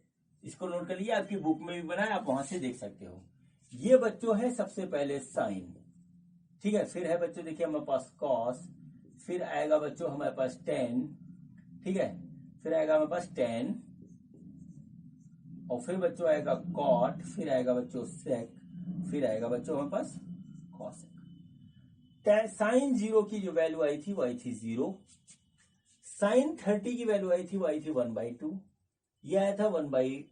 इसको नोट कर लीजिए, आपकी बुक में भी बना है, आप वहां से देख सकते हो। ये बच्चों है सबसे पहले साइन, ठीक है, फिर है बच्चों देखिए हमारे पास कॉस, फिर आएगा बच्चों हमारे पास टेन, ठीक है, फिर आएगा हमारे पास टेन, और फिर बच्चों आएगा कॉट, फिर आएगा बच्चों सेक, फिर आएगा बच्चों हमारे पास कॉसेक। साइन 0 की जो वैल्यू आई थी वो आई थी 0, साइन 30 की वैल्यू आई थी वो आई थी 1/2, ये आया था 1/,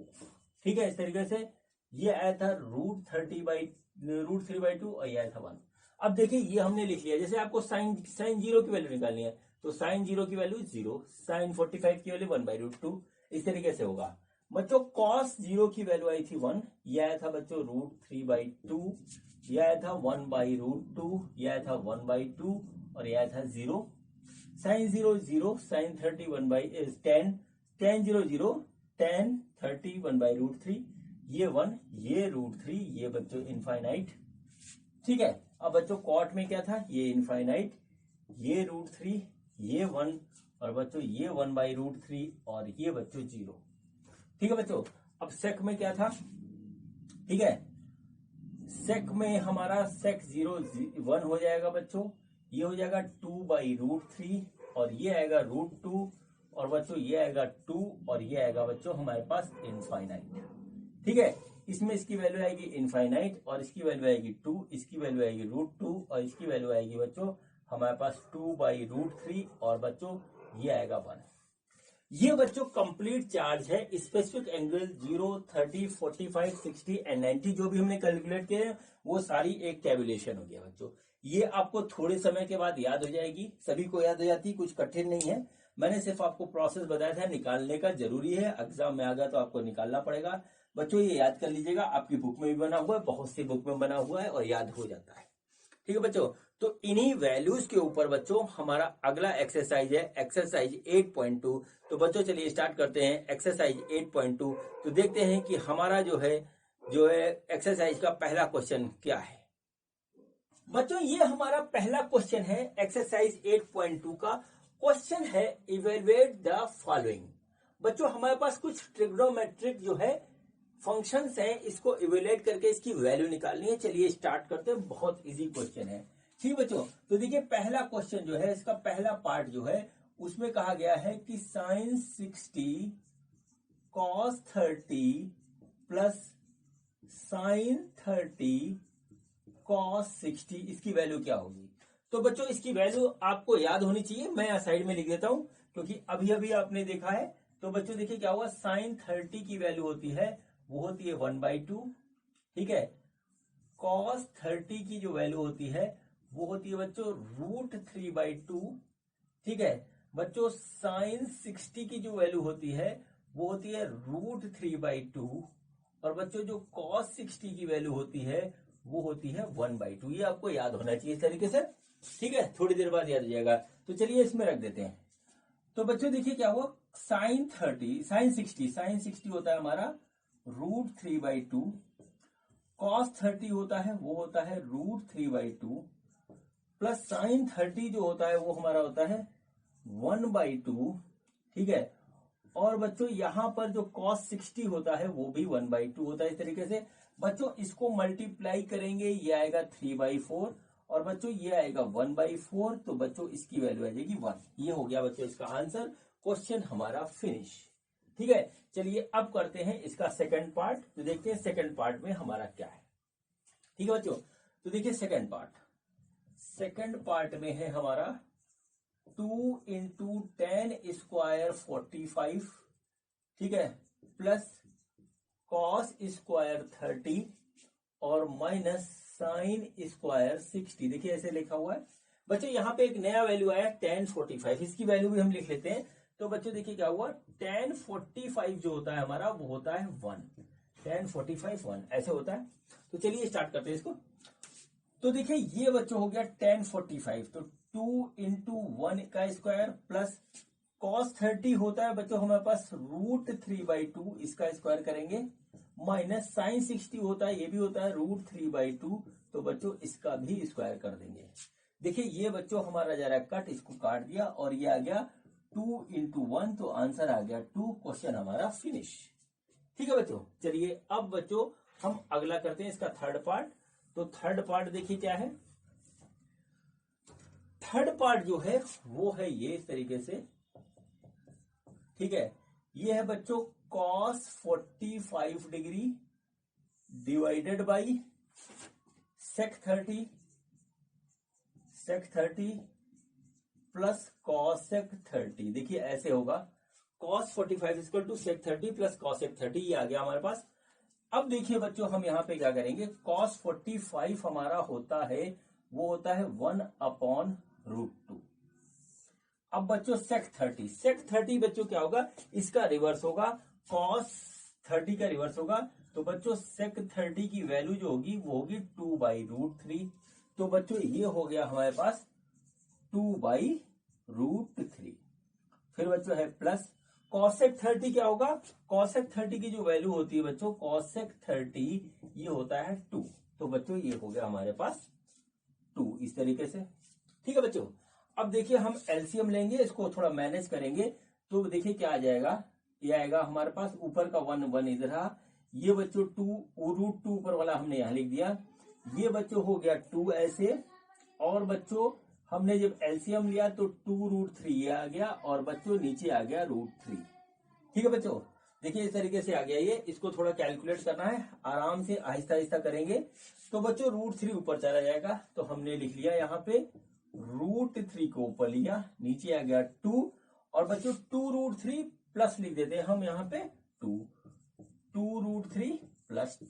ठीक है, इस तरीके से ये आया था √3/2, और ये आया था 1। अब देखिए ये हमने लिख लिया, जैसे आपको साइन 0 की वैल्यू निकालनी है तो साइन 0 की वैल्यू 0, साइन 45 की वैल्यू 1/√2, इस तरीके से होगा बच्चों। कॉस 0 की वैल्यू आई थी 1, ये आया था बच्चों √3/2, ये आया था 1/√2, ये आया था 1/2, और ये आया था 0। साइन 0 0, साइन 30 1/10, tan 0 0, tan 30 1/√3, ये 1, ये √3, ये बच्चों इनफाइनाइट। ठीक है, अब बच्चों कॉट में क्या था, ये इनफाइनाइट, ये √3, ये 1, और बच्चों ये 1/√3, और ये बच्चों 0। ठीक है बच्चों, अब सेक में क्या था, ठीक है, सेक में हमारा सेक 0 1 हो जाएगा बच्चों, ये हो जाएगा 2/√3, और ये आएगा √2, और बच्चों ये आएगा 2, और ये आएगा बच्चों हमारे पास इनफाइनाइट। ठीक है, इसमें इसकी वैल्यू आएगी इनफाइनाइट, और इसकी वैल्यू आएगी 2, इसकी वैल्यू आएगी √2, और इसकी वैल्यू आएगी बच्चों हमारे पास 2/√3, और बच्चों ये आएगा 1। ये बच्चों कंप्लीट चार्ज है, स्पेसिफिक एंगल 0 30 45 60 एंड 90 जो भी हमने कैलकुलेट किए वो सारी एक टेबुलेशन हो गया बच्चों। ये आपको थोड़े समय के बाद याद हो जाएगी, सभी को याद हो जाती, कुछ कठिन नहीं है। मैंने सिर्फ आपको प्रोसेस बताया था, निकालने का जरूरी है, एग्जाम में आ गया तो आपको निकालना पड़ेगा बच्चों। ये याद कर लीजिएगा, आपकी बुक में भी बना हुआ है, बहुत सी बुक में बना हुआ है, और याद हो जाता है। ठीक है बच्चों, तो इन्हीं वैल्यूज के ऊपर बच्चों हमारा अगला एक्सरसाइज है एक्सरसाइज 8.2। तो बच्चों चलिए स्टार्ट करते हैं एक्सरसाइज 8.2। तो देखते हैं कि हमारा जो है जो है एक्सरसाइज का पहला क्वेश्चन क्या है। बच्चों ये हमारा पहला क्वेश्चन है एक्सरसाइज 8.2 का। क्वेश्चन है इवेलुएट द फॉलोइंग। बच्चों हमारे पास कुछ ट्रिग्नोमेट्रिक जो है फंक्शंस हैं, इसको इवेलुएट करके इसकी वैल्यू निकालनी है। चलिए स्टार्ट करते हैं, बहुत इजी क्वेश्चन है। ठीक बच्चों, तो देखिए पहला क्वेश्चन जो है, इसका पहला पार्ट जो है उसमें कहा गया है कि sin 60 cos 30 plus sin 30 cos 60 इसकी वैल्यू क्या होगी। तो बच्चों इसकी वैल्यू आपको याद होनी चाहिए, मैं यहाँ साइड में लिख देता हूं क्योंकि अभी अभी आपने देखा है। तो बच्चों देखिए क्या हुआ, sin 30 की वैल्यू होती है, वो होती है 1/2। ठीक है, cos 30 की जो वैल्यू होती है वो होती है बच्चों √3/2। ठीक है बच्चों, sin 60 की जो वैल्यू होती है वो होती है √3/2। और बच्चों जो cos 60 की वैल्यू होती है वो होती है 1/2। ये आपको याद होना चाहिए इस तरीके से। ठीक है, थोड़ी देर बाद याद हो जाएगा। तो चलिए इसमें रख देते हैं। तो बच्चों देखिए क्या हुआ, sin 60 होता है हमारा √3/2। cos 30 होता है, वो होता है √3/2 प्लस sin 30 जो होता है वो हमारा होता है 1/2। ठीक है, और बच्चों यहां पर जो cos 60 होता है वो भी 1/2 होता है। इस तरीके से बच्चों इसको मल्टीप्लाई करेंगे, ये आएगा 3/4 और बच्चों ये आएगा 1/4। तो बच्चों इसकी वैल्यू आ जाएगी 1। ये हो गया बच्चों इसका आंसर। क्वेश्चन हमारा फिनिश। ठीक है, चलिए अब करते हैं इसका सेकंड पार्ट। तो देखते हैं सेकंड पार्ट में हमारा क्या है। ठीक है बच्चों, तो देखिए सेकंड पार्ट में है हमारा 2 × 10² 45। ठीक है, प्लस cos स्क्वायर 30 और माइनस sin स्क्वायर 60। देखिए ऐसे लिखा हुआ है। बच्चों यहाँ पे एक नया वैल्यू आया tan 45, इसकी वैल्यू भी हम लिख लेते हैं। तो बच्चों देखिए क्या हुआ, tan 45 जो होता है हमारा वो होता है 1। tan 45 1 ऐसे होता है। तो चलिए स्टार्ट करते हैं इसको। तो देखिए ये बच्चों हो गया tan 45, तो 2 × 1 का स्क्वायर प्लस cos 30 होता है बच्चों हमारे पास √3/2, इसका स्क्वायर करेंगे, माइनस sin 60 होता है, ये भी होता है √3/2। तो बच्चों इसका भी स्क्वायर कर देंगे। देखिए ये बच्चों हमारा जा रहा है कट, इसको काट दिया और ये आ गया 2 × 1, तो आंसर आ गया 2। क्वेश्चन हमारा फिनिश। ठीक है बच्चों, चलिए अब बच्चों हम अगला करते हैं इसका थर्ड पार्ट। तो थर्ड पार्ट देखिए क्या है। थर्ड पार्ट जो है वो है ये इस तरीके से। ठीक है, ये है बच्चों cos 45 degree divided by sec 30 plus cosec 30। देखिए ऐसे होगा, cos 45 = sec 30 प्लस cosec 30। ये आ गया हमारे पास। अब देखिए बच्चों हम यहां पे क्या करेंगे, cos 45 हमारा होता है, वो होता है 1/√2। अब बच्चों sec 30 बच्चों क्या होगा, इसका रिवर्स होगा, cos 30 का रिवर्स होगा। तो बच्चों sec 30 की वैल्यू जो होगी वो होगी 2/√3। तो बच्चों ये हो गया हमारे पास 2/√3। फिर बच्चों है प्लस cosec 30 क्या होगा, cosec 30 की जो वैल्यू होती है बच्चों, cosec 30 ये होता है 2। तो बच्चों ये हो गया हमारे पास 2 इस तरीके से। ठीक है बच्चों, अब देखिए हम एलसीएम लेंगे, इसको थोड़ा मैनेज करेंगे। तो देखिए क्या आ जाएगा, ये आएगा हमारे पास ऊपर का 1 इधर रहा, ये बच्चों 2√2 ऊपर वाला हमने यहां लिख दिया। ये बच्चों हो गया 2 ऐसे, और बच्चों हमने जब एलसीएम लिया तो 2√3 ये आ गया, और बच्चों नीचे आ गया √3। ठीक है बच्चों, देखिए इस तरीके से आ गया ये। इसको थोड़ा कैलकुलेट करना है, आराम से आहिस्ता आहिस्ता करेंगे। तो बच्चों √3 ऊपर चला जाएगा, तो हमने लिख लिया यहाँ पे √3 को ऊपर लिया, नीचे आ गया 2, और बच्चों 2√3 प्लस लिख देते हैं हम यहाँ पे 2√3 प्लस 2।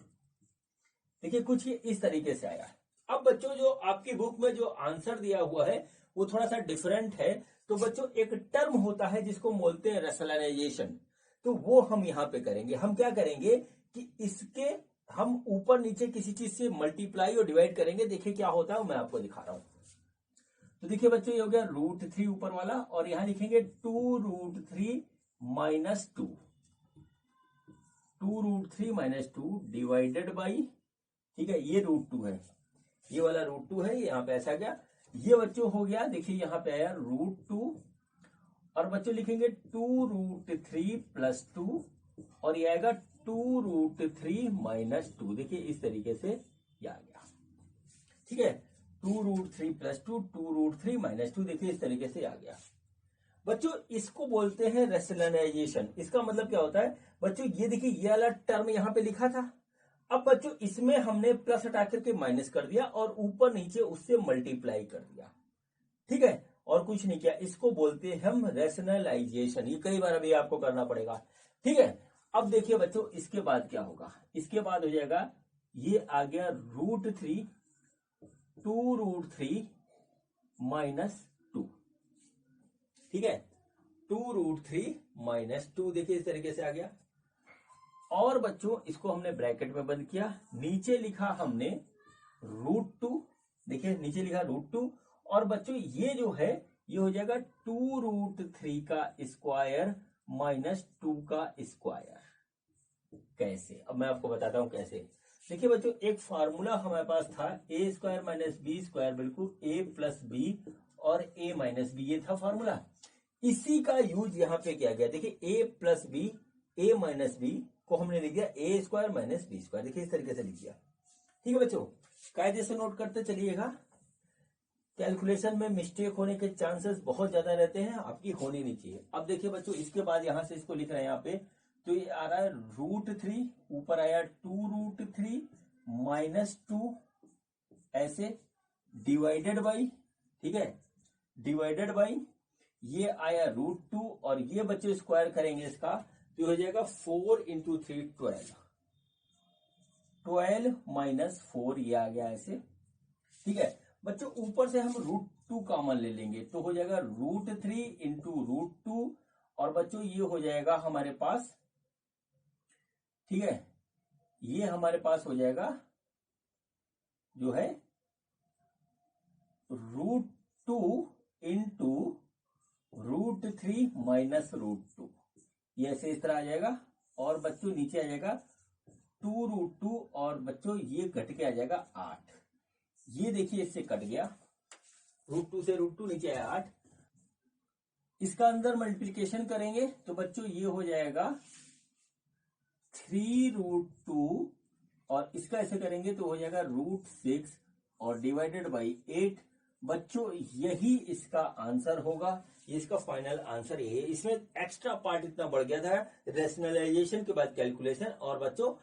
देखिए कुछ इस तरीके से आया। अब बच्चों जो आपकी बुक में जो आंसर दिया हुआ है वो थोड़ा सा डिफरेंट है। तो बच्चों एक टर्म होता है जिसको बोलते हैं रेशनलाइजेशन, तो वो हम यहाँ पे करेंगे। हम क्या करेंगे कि इसके हम ऊपर नीचे किसी चीज से मल्टीप्लाई और डिवाइड करेंगे। देखिए क्या होता है, मैं आपको दिखा रहा हूं। तो देखिए बच्चों ये हो गया √3 ऊपर वाला, और यहां लिखेंगे 2√3 - 2। 2√3 माइनस 2 डिवाइडेड बाई, ठीक है, ये √2 है, ये वाला √2 है, यहाँ पे ऐसा गया, ये बच्चों हो गया, देखिए यहाँ पे आया √2, और बच्चों लिखेंगे 2√3 प्लस 2, और ये आएगा 2√3 माइनस 2, देखिए इस तरीके से ये आ गया, ठीक है, 2√3 प्लस 2, 2√3 माइनस 2, देखिए इस तरीके से आ गया। बच्चों इसको बोलते हैं रेशनलाइजेशन। इसका मतलब क्या होता है बच्चों, ये देखिए ये वाला टर्म यहाँ पे लिखा था, अब बच्चों इसमें हमने प्लस हटा करके माइनस कर दिया और ऊपर नीचे उससे मल्टीप्लाई कर दिया, ठीक है, और कुछ नहीं किया। इसको बोलते हैं हम रेशनलाइजेशन। ये कई बार अभी आपको करना पड़ेगा, ठीक है। अब देखिए बच्चों इसके बाद क्या होगा, इसके बाद हो जाएगा, ये आ गया √3, 2√3 माइनस 2, ठीक है, 2√3 माइनस 2, देखिए इस तरीके से आ गया। और बच्चों इसको हमने ब्रैकेट में बंद किया, नीचे लिखा हमने √2, देखिए नीचे लिखा √2, और बच्चों ये जो है ये हो जाएगा 2√3 का स्क्वायर माइनस 2 का स्क्वायर। कैसे, अब मैं आपको बताता हूं कैसे। देखिए बच्चों एक फार्मूला हमारे पास था, ए स्क्वायर माइनस बी स्क्वायर, बिल्कुल ए प्लस बी और ए माइनस बी, ये था फार्मूला। इसी का यूज यहाँ पे किया गया, देखिए ए प्लस बी, ए माइनस बी को हमने लिख दिया ए स्क्वायर माइनस बी स्क्वायर, देखिए इस तरीके से लिख दिया, ठीक है बच्चों। कायदे से नोट करते चलिएगा, कैलकुलेशन में मिस्टेक होने के चांसेस बहुत ज्यादा रहते हैं, आपकी होनी नहीं चाहिए। अब देखिए बच्चों इसके बाद यहां से इसको लिख रहे हैं यहाँ पे, तो ये आ रहा है √3, ऊपर आया 2√3 माइनस 2, ऐसे डिवाइडेड बाई, ठीक है, डिवाइडेड बाई, ये आया √2, और ये बच्चे स्क्वायर करेंगे इसका, तो हो जाएगा 4 इंटू 3 12, 12 माइनस 4, ये आ गया ऐसे, ठीक है बच्चों। ऊपर से हम √2 कॉमन ले लेंगे, तो हो जाएगा √3 इंटू √2, और बच्चों ये हो जाएगा हमारे पास, ठीक है, ये हमारे पास हो जाएगा जो है √2 इंटू √3 माइनस √2, ये ऐसे इस तरह आ जाएगा, और बच्चों नीचे आ जाएगा 2√2, और बच्चों ये घट के आ जाएगा 8, ये देखिए इससे कट गया, √2 से √2 नीचे आया 8, इसका अंदर मल्टीप्लिकेशन करेंगे तो बच्चों ये हो जाएगा 3√2, और इसका ऐसे करेंगे तो हो जाएगा √6, और डिवाइडेड बाई 8। बच्चों यही इसका आंसर होगा, ये इसका फाइनल आंसर ये है। इसमें एक्स्ट्रा पार्ट इतना बढ़ गया था, रेशनलाइजेशन के बाद कैलकुलेशन, और बच्चों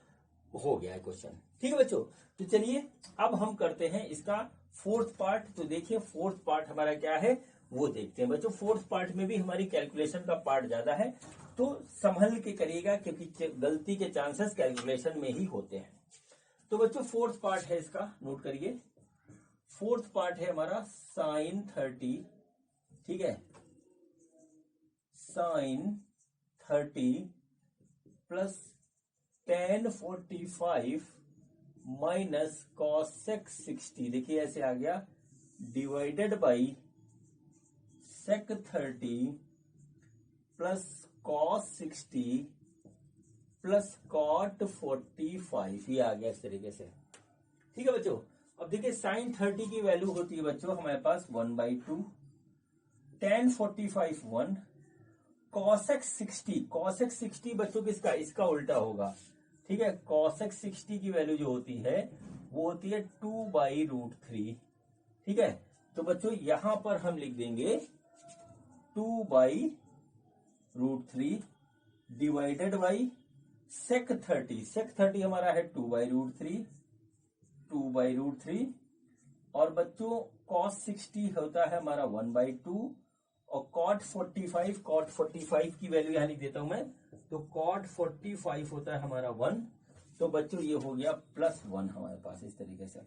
हो गया है क्वेश्चन, ठीक है बच्चों। तो चलिए अब हम करते हैं इसका फोर्थ पार्ट। तो देखिए फोर्थ पार्ट हमारा क्या है वो देखते हैं बच्चों। फोर्थ पार्ट में भी हमारी कैलकुलेशन का पार्ट ज्यादा है, तो संभल के करिएगा, क्योंकि गलती के चांसेस कैलकुलेशन में ही होते हैं। तो बच्चों फोर्थ पार्ट है इसका, नोट करिए। फोर्थ पार्ट है हमारा sin 30, ठीक है, sin 30 plus tan 45 minus cosec 60, देखिए ऐसे आ गया, divided by sec 30 plus cos 60 plus cot 45, ये आ गया इस तरीके से, ठीक है बच्चों। अब देखिए sin 30 की वैल्यू होती है बच्चों हमारे पास 1/2, tan 45 1, cosec 60 बच्चों किसका, इसका उल्टा होगा, ठीक है। cosec 60 की वैल्यू जो होती है वो होती है 2/√3, ठीक है। तो बच्चों यहां पर हम लिख देंगे 2/√3 डिवाइडेड बाई sec 30 हमारा है 2/√3, और बच्चों cos 60 होता है हमारा 1/2, और cot 45 की वैल्यू यहां लिख देता हूं मैं, तो cot 45 होता है हमारा 1, तो बच्चों ये हो गया +1 हमारे पास इस तरीके से।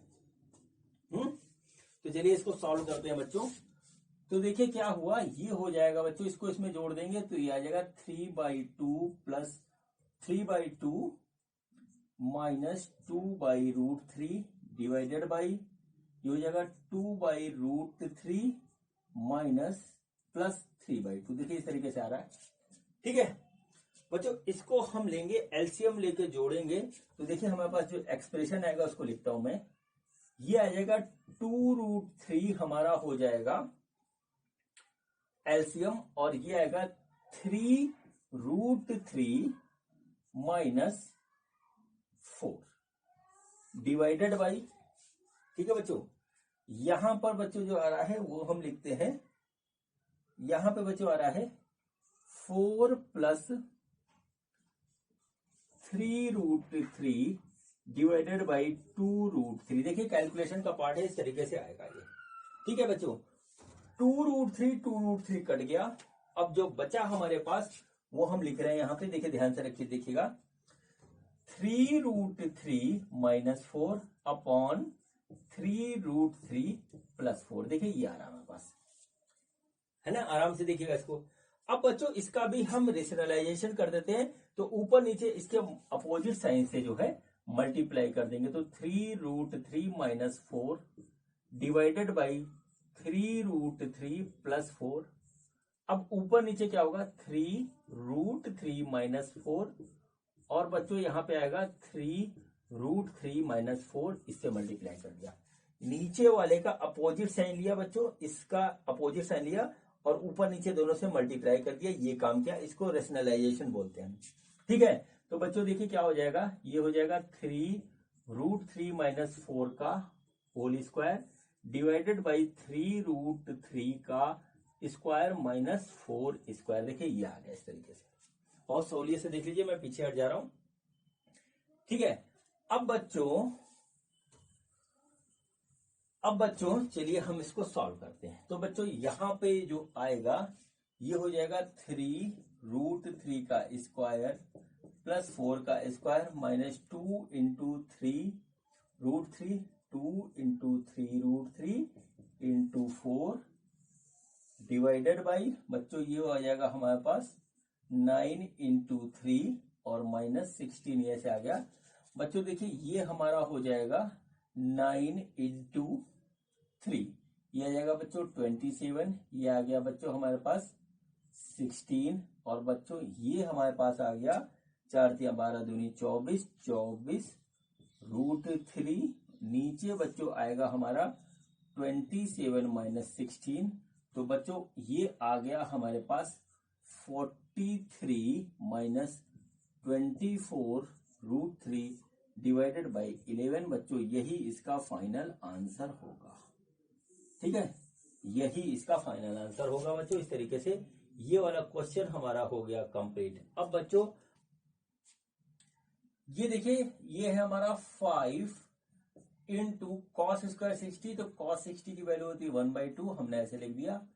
तो चलिए इसको सॉल्व करते हैं बच्चों। तो देखिए क्या हुआ, ये हो जाएगा बच्चों, इसको इसमें जोड़ देंगे तो ये आ जाएगा 3/2 प्लस 3/2 माइनस 2/√3 डिवाइडेड बाई, ये हो जाएगा 2/√3 माइनस प्लस 3/2, देखिए इस तरीके से आ रहा है, ठीक है। बच्चों इसको हम लेंगे एलसीएम लेके जोड़ेंगे, तो देखिए हमारे पास जो एक्सप्रेशन आएगा उसको लिखता हूं मैं। ये आ जाएगा 2√3 हमारा हो जाएगा एलसीएम, और ये आएगा 3√3 माइनस 4 डिवाइडेड बाई, ठीक है बच्चों। यहां पर बच्चों जो आ रहा है वो हम लिखते हैं, यहां पे बच्चों आ रहा है 4 प्लस 3√3 डिवाइडेड बाई 2√3। देखिए कैलकुलेशन का पार्ट है, इस तरीके से आएगा ये, ठीक है बच्चों। 2√3 कट गया। अब जो बचा हमारे पास वो हम लिख रहे हैं यहां पे, देखिए ध्यान से रखिए, देखिएगा 3√3 माइनस 4 अपॉन 3√3 प्लस 4। देखिए ये आ रहा है हमारे पास, है ना, आराम से देखिएगा इसको। अब बच्चों इसका भी हम रेशनलाइजेशन कर देते हैं, तो ऊपर नीचे इसके अपोजिट साइन से जो है मल्टीप्लाई कर देंगे, तो 3√3 माइनस 4 डिवाइडेड बाई 3√3 प्लस 4। अब ऊपर नीचे क्या होगा, 3√3 माइनस 4, और बच्चों यहां पे आएगा 3√3 माइनस 4, इससे मल्टीप्लाई कर दिया। नीचे वाले का अपोजिट साइन लिया बच्चों, इसका अपोजिट साइन लिया, और ऊपर नीचे दोनों से मल्टीप्लाई कर दिया, ये काम किया, इसको रेशनलाइजेशन बोलते हैं, ठीक है। तो बच्चों देखिए क्या हो जाएगा, ये हो जाएगा 3√3 माइनस 4 का होल स्क्वायर डिवाइडेड बाई 3√3 का स्क्वायर माइनस 4 स्क्वायर। देखिए ये आ गया इस तरीके से, और सोलिए से देख लीजिए, मैं पीछे हट जा रहा हूं, ठीक है। अब बच्चों चलिए हम इसको सॉल्व करते हैं। तो बच्चों यहां पे जो आएगा ये हो जाएगा 3√3 का स्क्वायर प्लस 4 का square minus 2 into 3√3, 2 into 3√3 into 4 divided by, बच्चों ये आ जाएगा हमारे पास 9 इंटू 3 और माइनस 16, ये से आ गया। बच्चों देखिए ये हमारा हो जाएगा 9 इंटू 3, ये आ जाएगा बच्चों 27, ये आ गया बच्चों हमारे पास 16, और बच्चों ये हमारे पास आ गया 4 × 12 दूनी 24, 24√3। नीचे बच्चों आएगा हमारा 27 माइनस 16, तो बच्चों ये आ गया हमारे पास 43 माइनस 24√3 डिवाइडेड बाई 11। बच्चों यही इसका फाइनल आंसर होगा, ठीक है, यही इसका फाइनल आंसर होगा बच्चों। इस तरीके से ये वाला क्वेश्चन हमारा हो गया कंप्लीट। अब बच्चों ये देखिए, ये है हमारा 5 इंटू कॉस स्क्वायर 60, तो कॉस 60 की वैल्यू होती है 1/2, हमने ऐसे लिख दिया,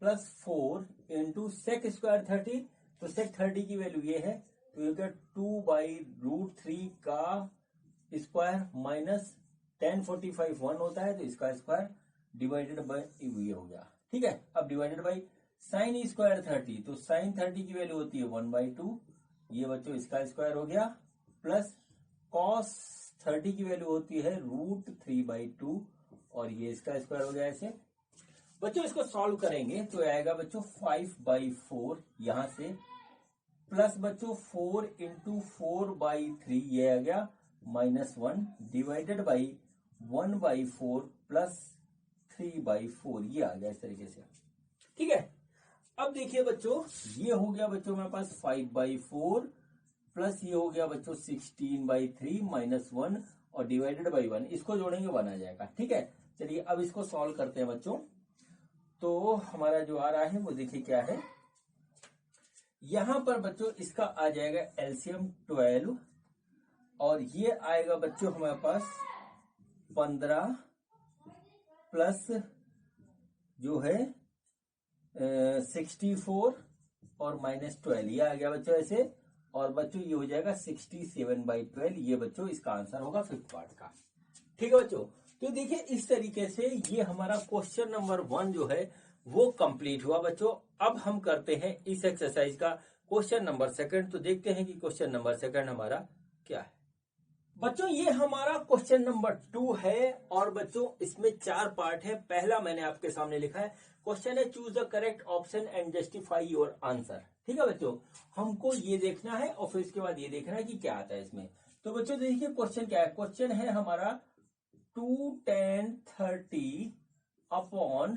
प्लस 4 इंटू सेक स्क्वायर 30, तो सेक 30 की वैल्यू ये है, तो ये 2/√3 का स्क्वायर माइनस 1045 1 होता है, तो इसका स्क्वायर डिवाइडेड बाई ये हो गया, ठीक है। अब डिवाइडेड बाई साइन स्क्वायर 30, तो साइन 30 की वैल्यू होती है 1/2, ये बच्चों इसका स्क्वायर हो गया, प्लस कॉस 30 की वैल्यू होती है √3/2, और ये इसका स्क्वायर हो गया ऐसे। बच्चों इसको सॉल्व करेंगे तो आएगा बच्चों 5/4 यहां से, प्लस बच्चों 4 इंटू 4/3, ये आ गया -1 डिवाइडेड बाई 1/4 प्लस 3/4, ये आ गया इस तरीके से, ठीक है। अब देखिए बच्चों ये हो गया बच्चों हमारे पास 5/4 प्लस ये हो गया बच्चों 16/3 -1 और डिवाइडेड बाई 1, इसको जोड़ेंगे 1 आ जाएगा, ठीक है। चलिए अब इसको सॉल्व करते हैं बच्चों। तो हमारा जो आ रहा है वो देखिए क्या है, यहां पर बच्चों इसका आ जाएगा एलसीएम 12, और ये आएगा बच्चों हमारे पास 15 प्लस जो है 64 और -12, ये आ गया बच्चों ऐसे, और बच्चों ये हो जाएगा 67/12, ये बच्चों इसका आंसर होगा 5th पार्ट का, ठीक है बच्चों। तो देखिए इस तरीके से ये हमारा क्वेश्चन नंबर 1 जो है वो कंप्लीट हुआ बच्चों। अब हम करते हैं इस एक्सरसाइज का क्वेश्चन नंबर 2, तो देखते हैं कि क्वेश्चन नंबर 2 हमारा क्या है। बच्चों ये हमारा क्वेश्चन नंबर 2 है और बच्चों इसमें 4 पार्ट है। पहला मैंने आपके सामने लिखा है, क्वेश्चन है choose the correct option and justify your answer. ठीक है बच्चों, हमको ये देखना है और फिर इसके बाद ये देखना है कि क्या आता है इसमें। तो बच्चों देखिए क्वेश्चन क्या है, क्वेश्चन है हमारा 2 tan 30 upon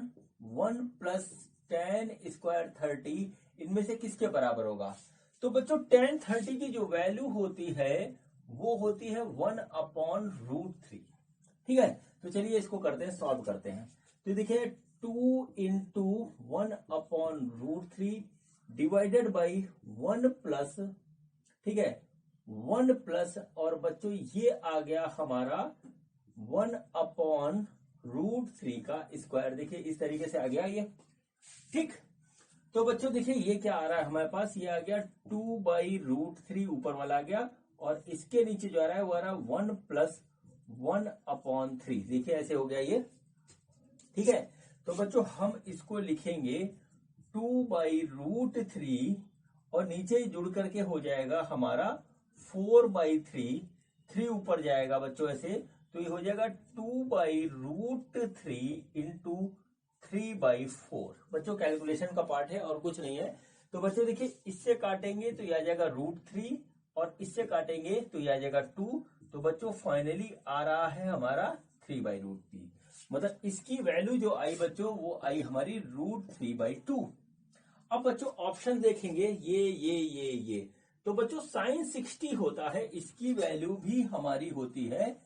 1 plus tan square 30 इनमें से किसके बराबर होगा। तो बच्चों tan 30 की जो वैल्यू होती है वो होती है 1/√3। ठीक है, तो चलिए इसको करते हैं, सॉल्व करते हैं। तो देखिए 2 इंटू 1/√3 डिवाइडेड बाई 1 प्लस, ठीक है 1 प्लस, और बच्चों ये आ गया हमारा 1/√3 का स्क्वायर। देखिए इस तरीके से आ गया ये। ठीक, तो बच्चों देखिए ये क्या आ रहा है हमारे पास, ये आ गया 2/√3 ऊपर वाला आ गया, और इसके नीचे जो आ रहा है वो आ रहा है 1 प्लस 1/3। देखिए ऐसे हो गया ये। ठीक है, तो बच्चों हम इसको लिखेंगे 2/√3 और नीचे ही जुड़ करके हो जाएगा हमारा 4/3, 3 ऊपर जाएगा बच्चों ऐसे, तो ये हो जाएगा 2/√3 इंटू 3/4। बच्चों कैलकुलेशन का पार्ट है और कुछ नहीं है। तो बच्चों देखिए इससे काटेंगे तो ये आ जाएगा √3 और इससे काटेंगे तो ये आ जाएगा 2। तो बच्चों फाइनली आ रहा है हमारा 3/√3, मतलब इसकी वैल्यू जो आई बच्चों वो आई हमारी √3/2। अब बच्चों ऑप्शन देखेंगे ये। तो बच्चों sin 60 होता है, इसकी वैल्यू भी हमारी होती है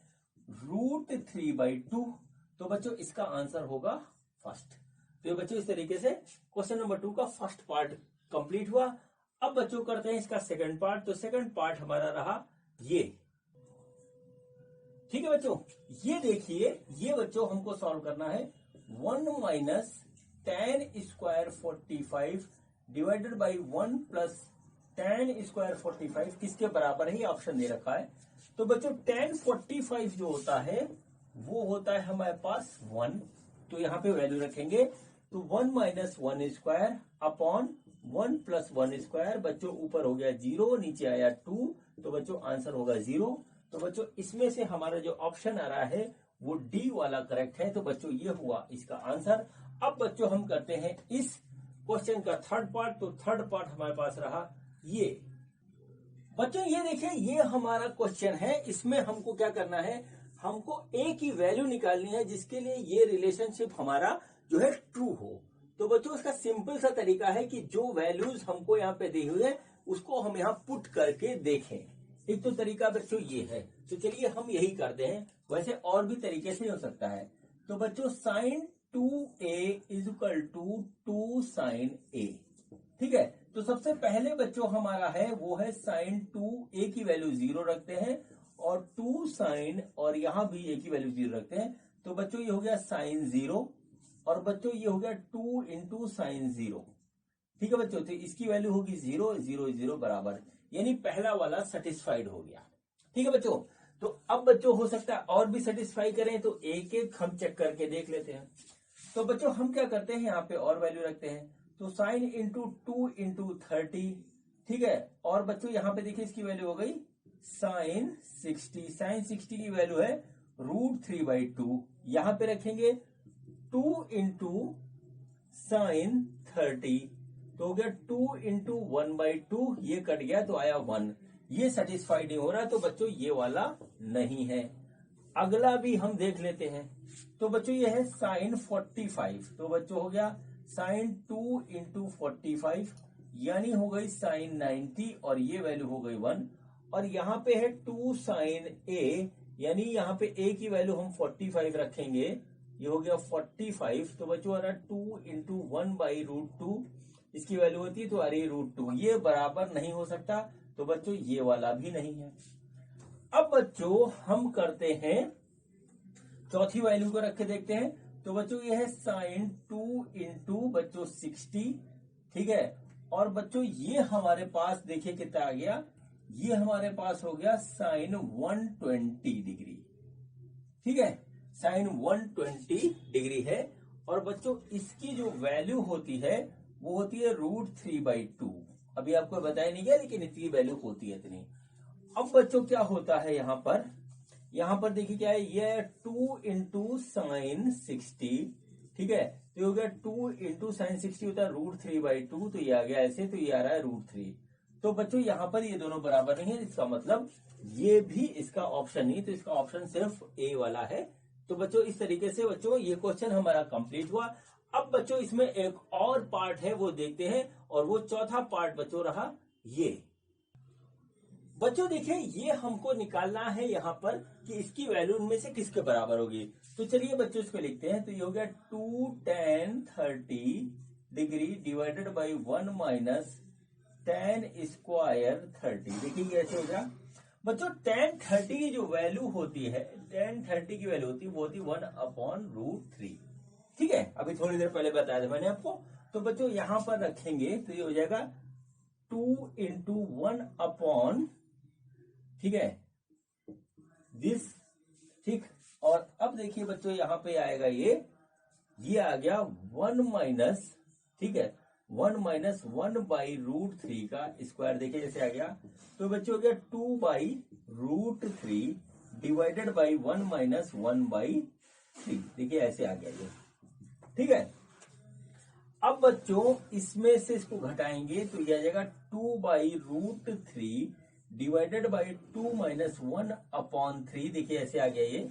√3/2। तो बच्चों इसका आंसर होगा फर्स्ट। तो ये बच्चों इस तरीके से क्वेश्चन नंबर 2 का फर्स्ट पार्ट कंप्लीट हुआ। अब बच्चों करते हैं इसका सेकंड पार्ट। तो सेकंड पार्ट हमारा रहा ये। ठीक है बच्चों, ये देखिए, ये बच्चों हमको सॉल्व करना है 1 minus tan square 45 divided by 1 plus tan square 45 किसके बराबर है, ऑप्शन दे रखा है। तो बच्चों tan 45 जो होता है वो होता है हमारे पास 1, तो यहां पे वैल्यू रखेंगे। तो 1 minus 1 square upon 1 plus 1 square, बच्चों ऊपर हो गया 0, नीचे आया 2, तो बच्चों आंसर होगा 0। तो बच्चों इसमें से हमारा जो ऑप्शन आ रहा है वो डी वाला करेक्ट है। तो बच्चों ये हुआ इसका आंसर। अब बच्चों हम करते हैं इस क्वेश्चन का थर्ड पार्ट। तो थर्ड पार्ट हमारे पास रहा ये। बच्चों ये देखिए, ये हमारा क्वेश्चन है, इसमें हमको क्या करना है, हमको ए की वैल्यू निकालनी है जिसके लिए ये रिलेशनशिप हमारा जो है ट्रू हो। तो बच्चों इसका सिंपल सा तरीका है कि जो वैल्यूज हमको यहाँ पे दी हुई है उसको हम यहाँ पुट करके देखें। एक तो तरीका बच्चों ये है, तो चलिए हम यही करते हैं। वैसे और भी तरीके से हो सकता है। तो बच्चों sin 2a is equal to 2 sin a। ठीक है, तो सबसे पहले बच्चों हमारा है वो है sin 2a की वैल्यू 0 रखते हैं और 2 sin, और यहां भी a की वैल्यू 0 रखते हैं। तो बच्चों ये हो गया sin 0 और बच्चों ये हो गया 2 इंटू sin 0। ठीक है बच्चों, तो इसकी वैल्यू होगी 0 0 0 बराबर, यानी पहला वाला सेटिस्फाइड हो गया। ठीक है बच्चों, तो अब बच्चों हो सकता है और भी सेटिस्फाई करें, तो एक एक हम चेक करके देख लेते हैं। तो बच्चों हम क्या करते हैं, यहाँ पे और वैल्यू रखते हैं। तो साइन इंटू 2 इंटू 30। ठीक है, और बच्चों यहाँ पे देखिए इसकी वैल्यू हो गई साइन 60। साइन 60 की वैल्यू है √3/2। यहां पे रखेंगे 2 इंटू साइन 30, तो हो गया 2 इंटू 1/2, ये कट गया तो आया 1। ये सेटिस्फाइड नहीं हो रहा, तो बच्चों ये वाला नहीं है। अगला भी हम देख लेते हैं। तो बच्चों ये है साइन 45, तो बच्चों हो गया साइन 2 इंटू 45, यानी हो गई साइन 90, और ये वैल्यू हो गई 1। और यहाँ पे है 2 साइन a, यानी यहाँ पे a की वैल्यू हम 45 रखेंगे, ये हो गया 45। तो बच्चों आ रहा 2 इंटू 1/√2, इसकी वैल्यू होती है तो आ रही है √2। ये बराबर नहीं हो सकता, तो बच्चों ये वाला भी नहीं है। अब बच्चों हम करते हैं चौथी वैल्यू को रख के देखते हैं। तो बच्चों ये है साइन 2 इंटू बच्चों 60। ठीक है, और बच्चों ये हमारे पास देखिए कितना आ गया, ये हमारे पास हो गया साइन 120 डिग्री। ठीक है, साइन 120 डिग्री है, और बच्चों इसकी जो वैल्यू होती है वो होती है √3/2। अभी आपको बताया नहीं गया, लेकिन इतनी वैल्यू होती है इतनी। अब बच्चों क्या होता है यहाँ पर, यहाँ पर देखिए क्या है, ये 2 इंटू साइन 60, ठीक है। तो ये हो गया 2 इंटू साइन 60 होता है √3/2, तो ये आ गया ऐसे, तो ये आ रहा है √3। तो बच्चों यहाँ पर ये दोनों बराबर नहीं है, इसका मतलब ये भी इसका ऑप्शन नहीं, तो इसका ऑप्शन सिर्फ ए वाला है। तो बच्चों इस तरीके से बच्चों ये क्वेश्चन हमारा कंप्लीट हुआ। अब बच्चों इसमें एक और पार्ट है वो देखते हैं, और वो चौथा पार्ट बच्चों रहा ये। बच्चों देखिए ये हमको निकालना है यहाँ पर कि इसकी वैल्यू इनमें से किसके बराबर होगी। तो चलिए बच्चों इसको लिखते हैं। तो ये हो गया 2 tan 30 degree divided by 1 minus tan square 30। देखिए कैसे हो गया बच्चों, tan 30 की जो वैल्यू होती है, tan 30 की वैल्यू होती है वो होती 1/√3, ठीक है। अभी थोड़ी देर पहले बताया था मैंने आपको। तो बच्चों यहां पर रखेंगे तो ये हो जाएगा 2 इंटू 1 ठीक है दिस, ठीक। और अब देखिए बच्चों यहां पे आएगा ये आ गया 1 माइनस, ठीक है, 1 माइनस 1/√3 का स्क्वायर। देखिए जैसे आ गया, तो बच्चों हो गया 2/√3 डिवाइडेड बाई 1 माइनस 1/3। देखिए ऐसे आ गया ये, ठीक है। अब बच्चों इसमें से इसको घटाएंगे तो ये आ जाएगा 2/√3 डिवाइडेड बाई 2 माइनस 1/3। देखिए ऐसे आ गया ये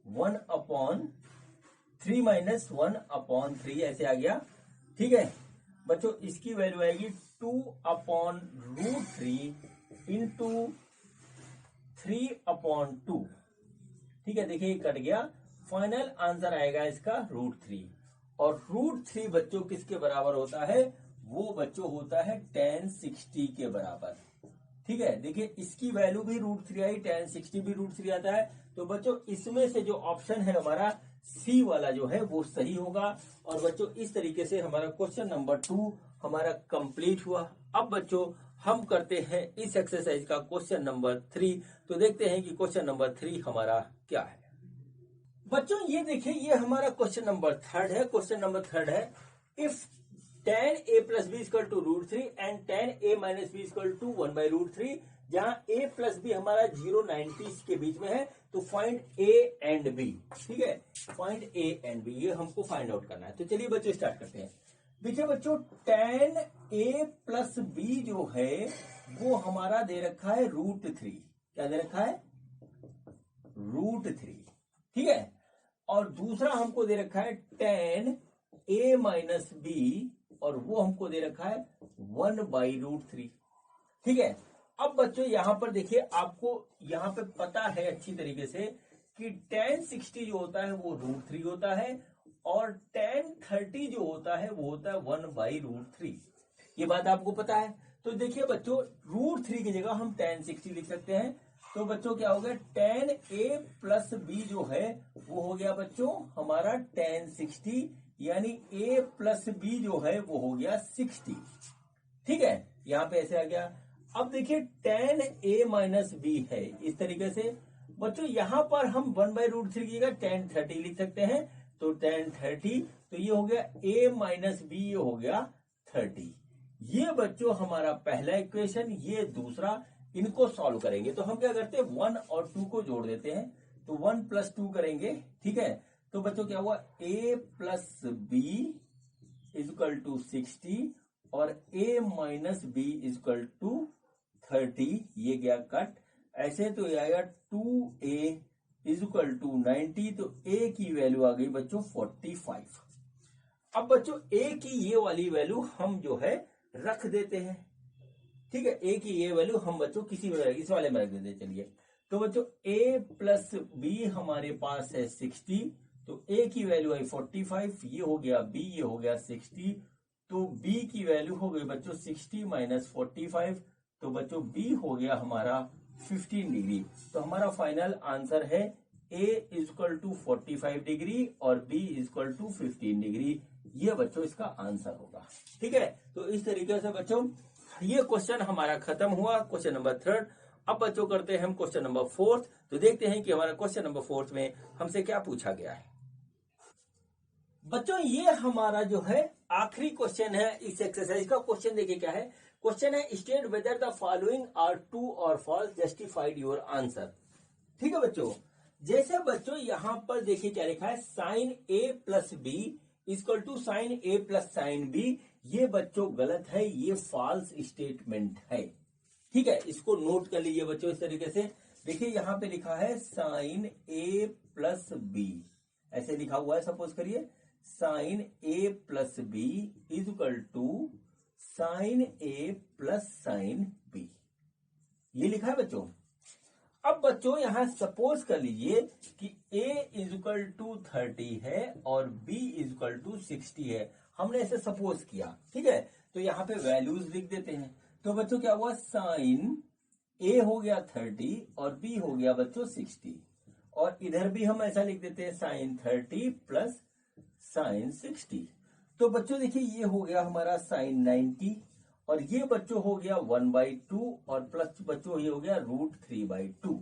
1/3 माइनस 1/3 ऐसे आ गया, ठीक है। बच्चों इसकी वैल्यू आएगी 2/√3 इंटू 3/2, ठीक है। देखिए ये कट गया, फाइनल आंसर आएगा इसका √3। और √3 बच्चों किसके बराबर होता है, वो बच्चों होता है tan 60 के बराबर, ठीक है। देखिए इसकी वैल्यू भी √3 आई, tan 60 भी √3 आता है। तो बच्चों इसमें से जो ऑप्शन है हमारा सी वाला जो है वो सही होगा। और बच्चों इस तरीके से हमारा क्वेश्चन नंबर 2 हमारा कंप्लीट हुआ। अब बच्चों हम करते हैं इस एक्सरसाइज का क्वेश्चन नंबर 3। तो देखते हैं कि क्वेश्चन नंबर 3 हमारा क्या है। बच्चों ये देखिए ये हमारा क्वेश्चन नंबर 3 है। क्वेश्चन नंबर 3 है, if tan a plus B equal to √3 and tan a minus B equal to 1/√3, जहां a प्लस बी हमारा 0 90 के बीच में है, तो फाइंड a एंड b, ठीक है। फाइंड a एंड b, ये हमको फाइंड आउट करना है। तो चलिए बच्चों स्टार्ट करते हैं। देखिए बच्चों tan a प्लस b जो है वो हमारा दे रखा है √3। क्या दे रखा है, √3, ठीक है। और दूसरा हमको दे रखा है tan a माइनस b, और वो हमको दे रखा है 1/√3, ठीक है। अब बच्चों यहां पर देखिए आपको यहां पे पता है अच्छी तरीके से कि tan 60 जो होता है वो √3 होता है, और tan 30 जो होता है वो होता है 1/√3। ये बात आपको पता है। तो देखिए बच्चों √3 की जगह हम tan 60 लिख सकते हैं। तो बच्चों क्या हो गया, tan a प्लस b जो है वो हो गया बच्चों हमारा tan 60, यानी a प्लस b जो है वो हो गया 60, ठीक है। यहां पे ऐसे आ गया। अब देखिए tan a माइनस b है इस तरीके से। बच्चों यहां पर हम 1/√3 की जगह tan 30 लिख सकते हैं। तो tan 30, तो ये हो गया a माइनस b, ये हो गया 30। ये बच्चों हमारा पहला इक्वेशन, ये दूसरा। इनको सॉल्व करेंगे तो हम क्या करते हैं 1 और 2 को जोड़ देते हैं। तो 1 + 2 करेंगे, ठीक है। तो बच्चों क्या हुआ, a plus b equal to 60 और a minus b equal to 30। ये गया कट ऐसे, तो ये आएगा 2a इक्वल टू 90। तो a की वैल्यू आ गई बच्चों 45। अब बच्चों a की ये वाली वैल्यू हम जो है रख देते हैं, ठीक है। a की ये वैल्यू हम बच्चों किसी इस वाले में रख देते हैं। चलिए तो बच्चों a प्लस b हमारे पास है 60, तो a की वैल्यू आई 45, ये हो गया b, ये हो गया 60। तो b की वैल्यू हो गई बच्चों 60 माइनस 45, तो बच्चों b हो गया हमारा 15 डिग्री। तो हमारा फाइनल आंसर है a इक्वल टू 45 डिग्री और b इक्वल टू 15 डिग्री। ये बच्चों इसका आंसर होगा, ठीक है। तो इस तरीके से बच्चों ये क्वेश्चन हमारा खत्म हुआ, क्वेश्चन नंबर 3। अब बच्चों करते हैं हम क्वेश्चन नंबर 4। तो देखते हैं कि हमारा क्वेश्चन नंबर 4 में हमसे क्या पूछा गया है। बच्चों ये हमारा जो है आखिरी क्वेश्चन है इस एक्सरसाइज का। क्वेश्चन देखिए क्या है, क्वेश्चन है state whether the following are true और फॉल्स, जस्टिफाइड योर आंसर, ठीक है बच्चों। जैसे बच्चों यहां पर देखिए क्या लिखा है, sine A plus B equal to sine A plus sine B. ये बच्चों गलत है, ये फॉल्स स्टेटमेंट है। ठीक है, इसको नोट कर लीजिए बच्चों इस तरीके से। देखिए यहां पे लिखा है साइन ए प्लस बी, ऐसे लिखा हुआ है। सपोज करिए sine A plus B is equal to sine A plus sine B, ये लिखा है बच्चों। अब बच्चों यहां सपोज कर लीजिए कि a इज इक्वल टू 30 है और b इज इक्वल टू 60 है। हमने ऐसे सपोज किया, ठीक है। तो यहां पे वैल्यूज लिख देते हैं। तो बच्चों क्या हुआ, साइन a हो गया 30 और b हो गया बच्चों 60, और इधर भी हम ऐसा लिख देते हैं साइन 30 प्लस साइन 60। तो बच्चों देखिए ये हो गया हमारा साइन 90 और ये बच्चों हो गया 1/2 और प्लस बच्चों ये हो गया √3/2।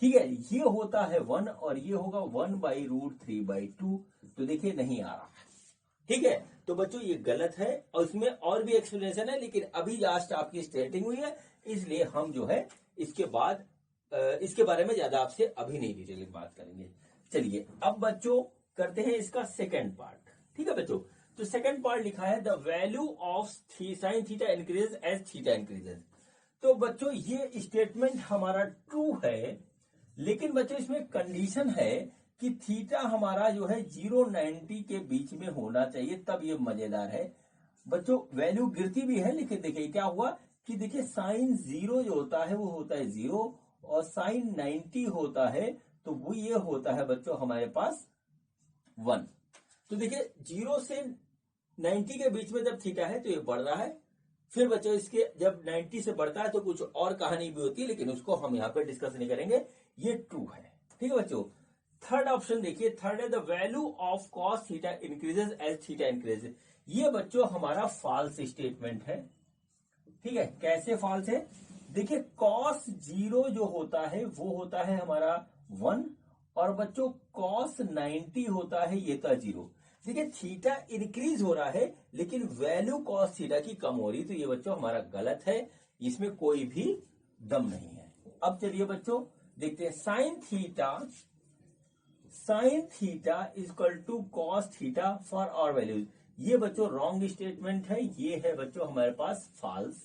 ठीक है, ये होता है 1 और ये होगा 1/√3/2। तो देखिए नहीं आ रहा है। ठीक है, तो बच्चों ये गलत है और इसमें और भी एक्सप्लेनेशन है, लेकिन अभी लास्ट आपकी स्टार्टिंग हुई है, इसलिए हम जो है इसके बाद इसके बारे में ज्यादा आपसे अभी नहीं डिटेल में बात करेंगे। चलिए अब बच्चों करते हैं इसका सेकेंड पार्ट। ठीक है बच्चों, तो सेकंड पार्ट लिखा है the value of sine theta increases as theta increases. तो बच्चों ये स्टेटमेंट हमारा ट्रू है, लेकिन बच्चों इसमें कंडीशन है कि थीटा हमारा जो है 0-90 के बीच में होना चाहिए, तब ये मजेदार है। बच्चों वैल्यू गिरती भी है, लेकिन देखिए क्या हुआ कि देखिए साइन 0 जो होता है वो होता है 0 और साइन 90 होता है तो वो ये होता है बच्चों हमारे पास 1। तो देखिए 0 से 90 के बीच में जब थीटा है तो ये बढ़ रहा है। फिर बच्चों इसके जब 90 से बढ़ता है तो कुछ और कहानी भी होती है, लेकिन उसको हम यहाँ पे डिस्कस नहीं करेंगे। ये ट्रू है। ठीक है बच्चों, थर्ड ऑप्शन देखिए, थर्ड है the value of cos theta increases as theta increases. ये बच्चों हमारा फॉल्स स्टेटमेंट है। ठीक है, कैसे फॉल्स है, देखिए कॉस 0 जो होता है वो होता है हमारा 1 और बच्चों कॉस 90 होता है ये था 0। देखिए थीटा इंक्रीज हो रहा है लेकिन वैल्यू कॉस थीटा की कम हो रही, तो ये बच्चों हमारा गलत है, इसमें कोई भी दम नहीं है। अब चलिए बच्चों देखते हैं sine theta is equal to cos theta for our values. ये बच्चों रॉन्ग स्टेटमेंट है, ये है बच्चों हमारे पास फॉल्स।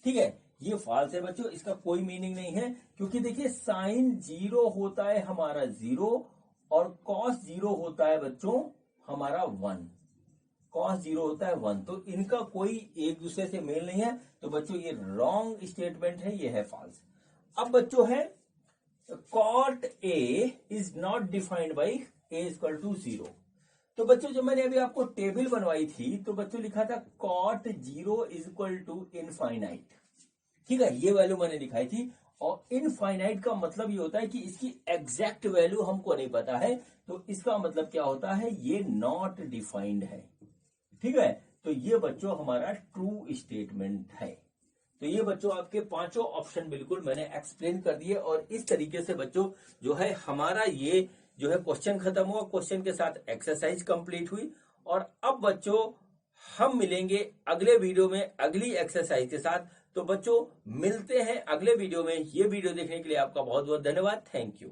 ठीक है, ये फॉल्स है बच्चों, इसका कोई मीनिंग नहीं है, क्योंकि देखिए साइन 0 होता है हमारा 0 और कॉस 0 होता है बच्चों हमारा 1। कॉस 0 होता है 1, तो इनका कोई एक दूसरे से मेल नहीं है। तो बच्चों ये रॉन्ग स्टेटमेंट है, ये है फॉल्स। अब बच्चों है cot A is not defined by A equal to 0। तो बच्चों जो मैंने अभी आपको टेबल बनवाई थी तो बच्चों लिखा था cot 0 is equal to infinite. ठीक है, ये वैल्यू मैंने दिखाई थी, और इनफाइनाइट का मतलब ये होता है कि इसकी एग्जैक्ट वैल्यू हमको नहीं पता है, तो इसका मतलब क्या होता है, ये नॉट डिफाइंड है। ठीक है, तो ये बच्चों हमारा ट्रू स्टेटमेंट है। तो ये बच्चों आपके पांचों ऑप्शन बिल्कुल मैंने एक्सप्लेन कर दिए, और इस तरीके से बच्चों जो है हमारा ये जो है क्वेश्चन खत्म हुआ, क्वेश्चन के साथ एक्सरसाइज कंप्लीट हुई। और अब बच्चों हम मिलेंगे अगले वीडियो में अगली एक्सरसाइज के साथ। तो बच्चों मिलते हैं अगले वीडियो में। ये वीडियो देखने के लिए आपका बहुत बहुत धन्यवाद। Thank you.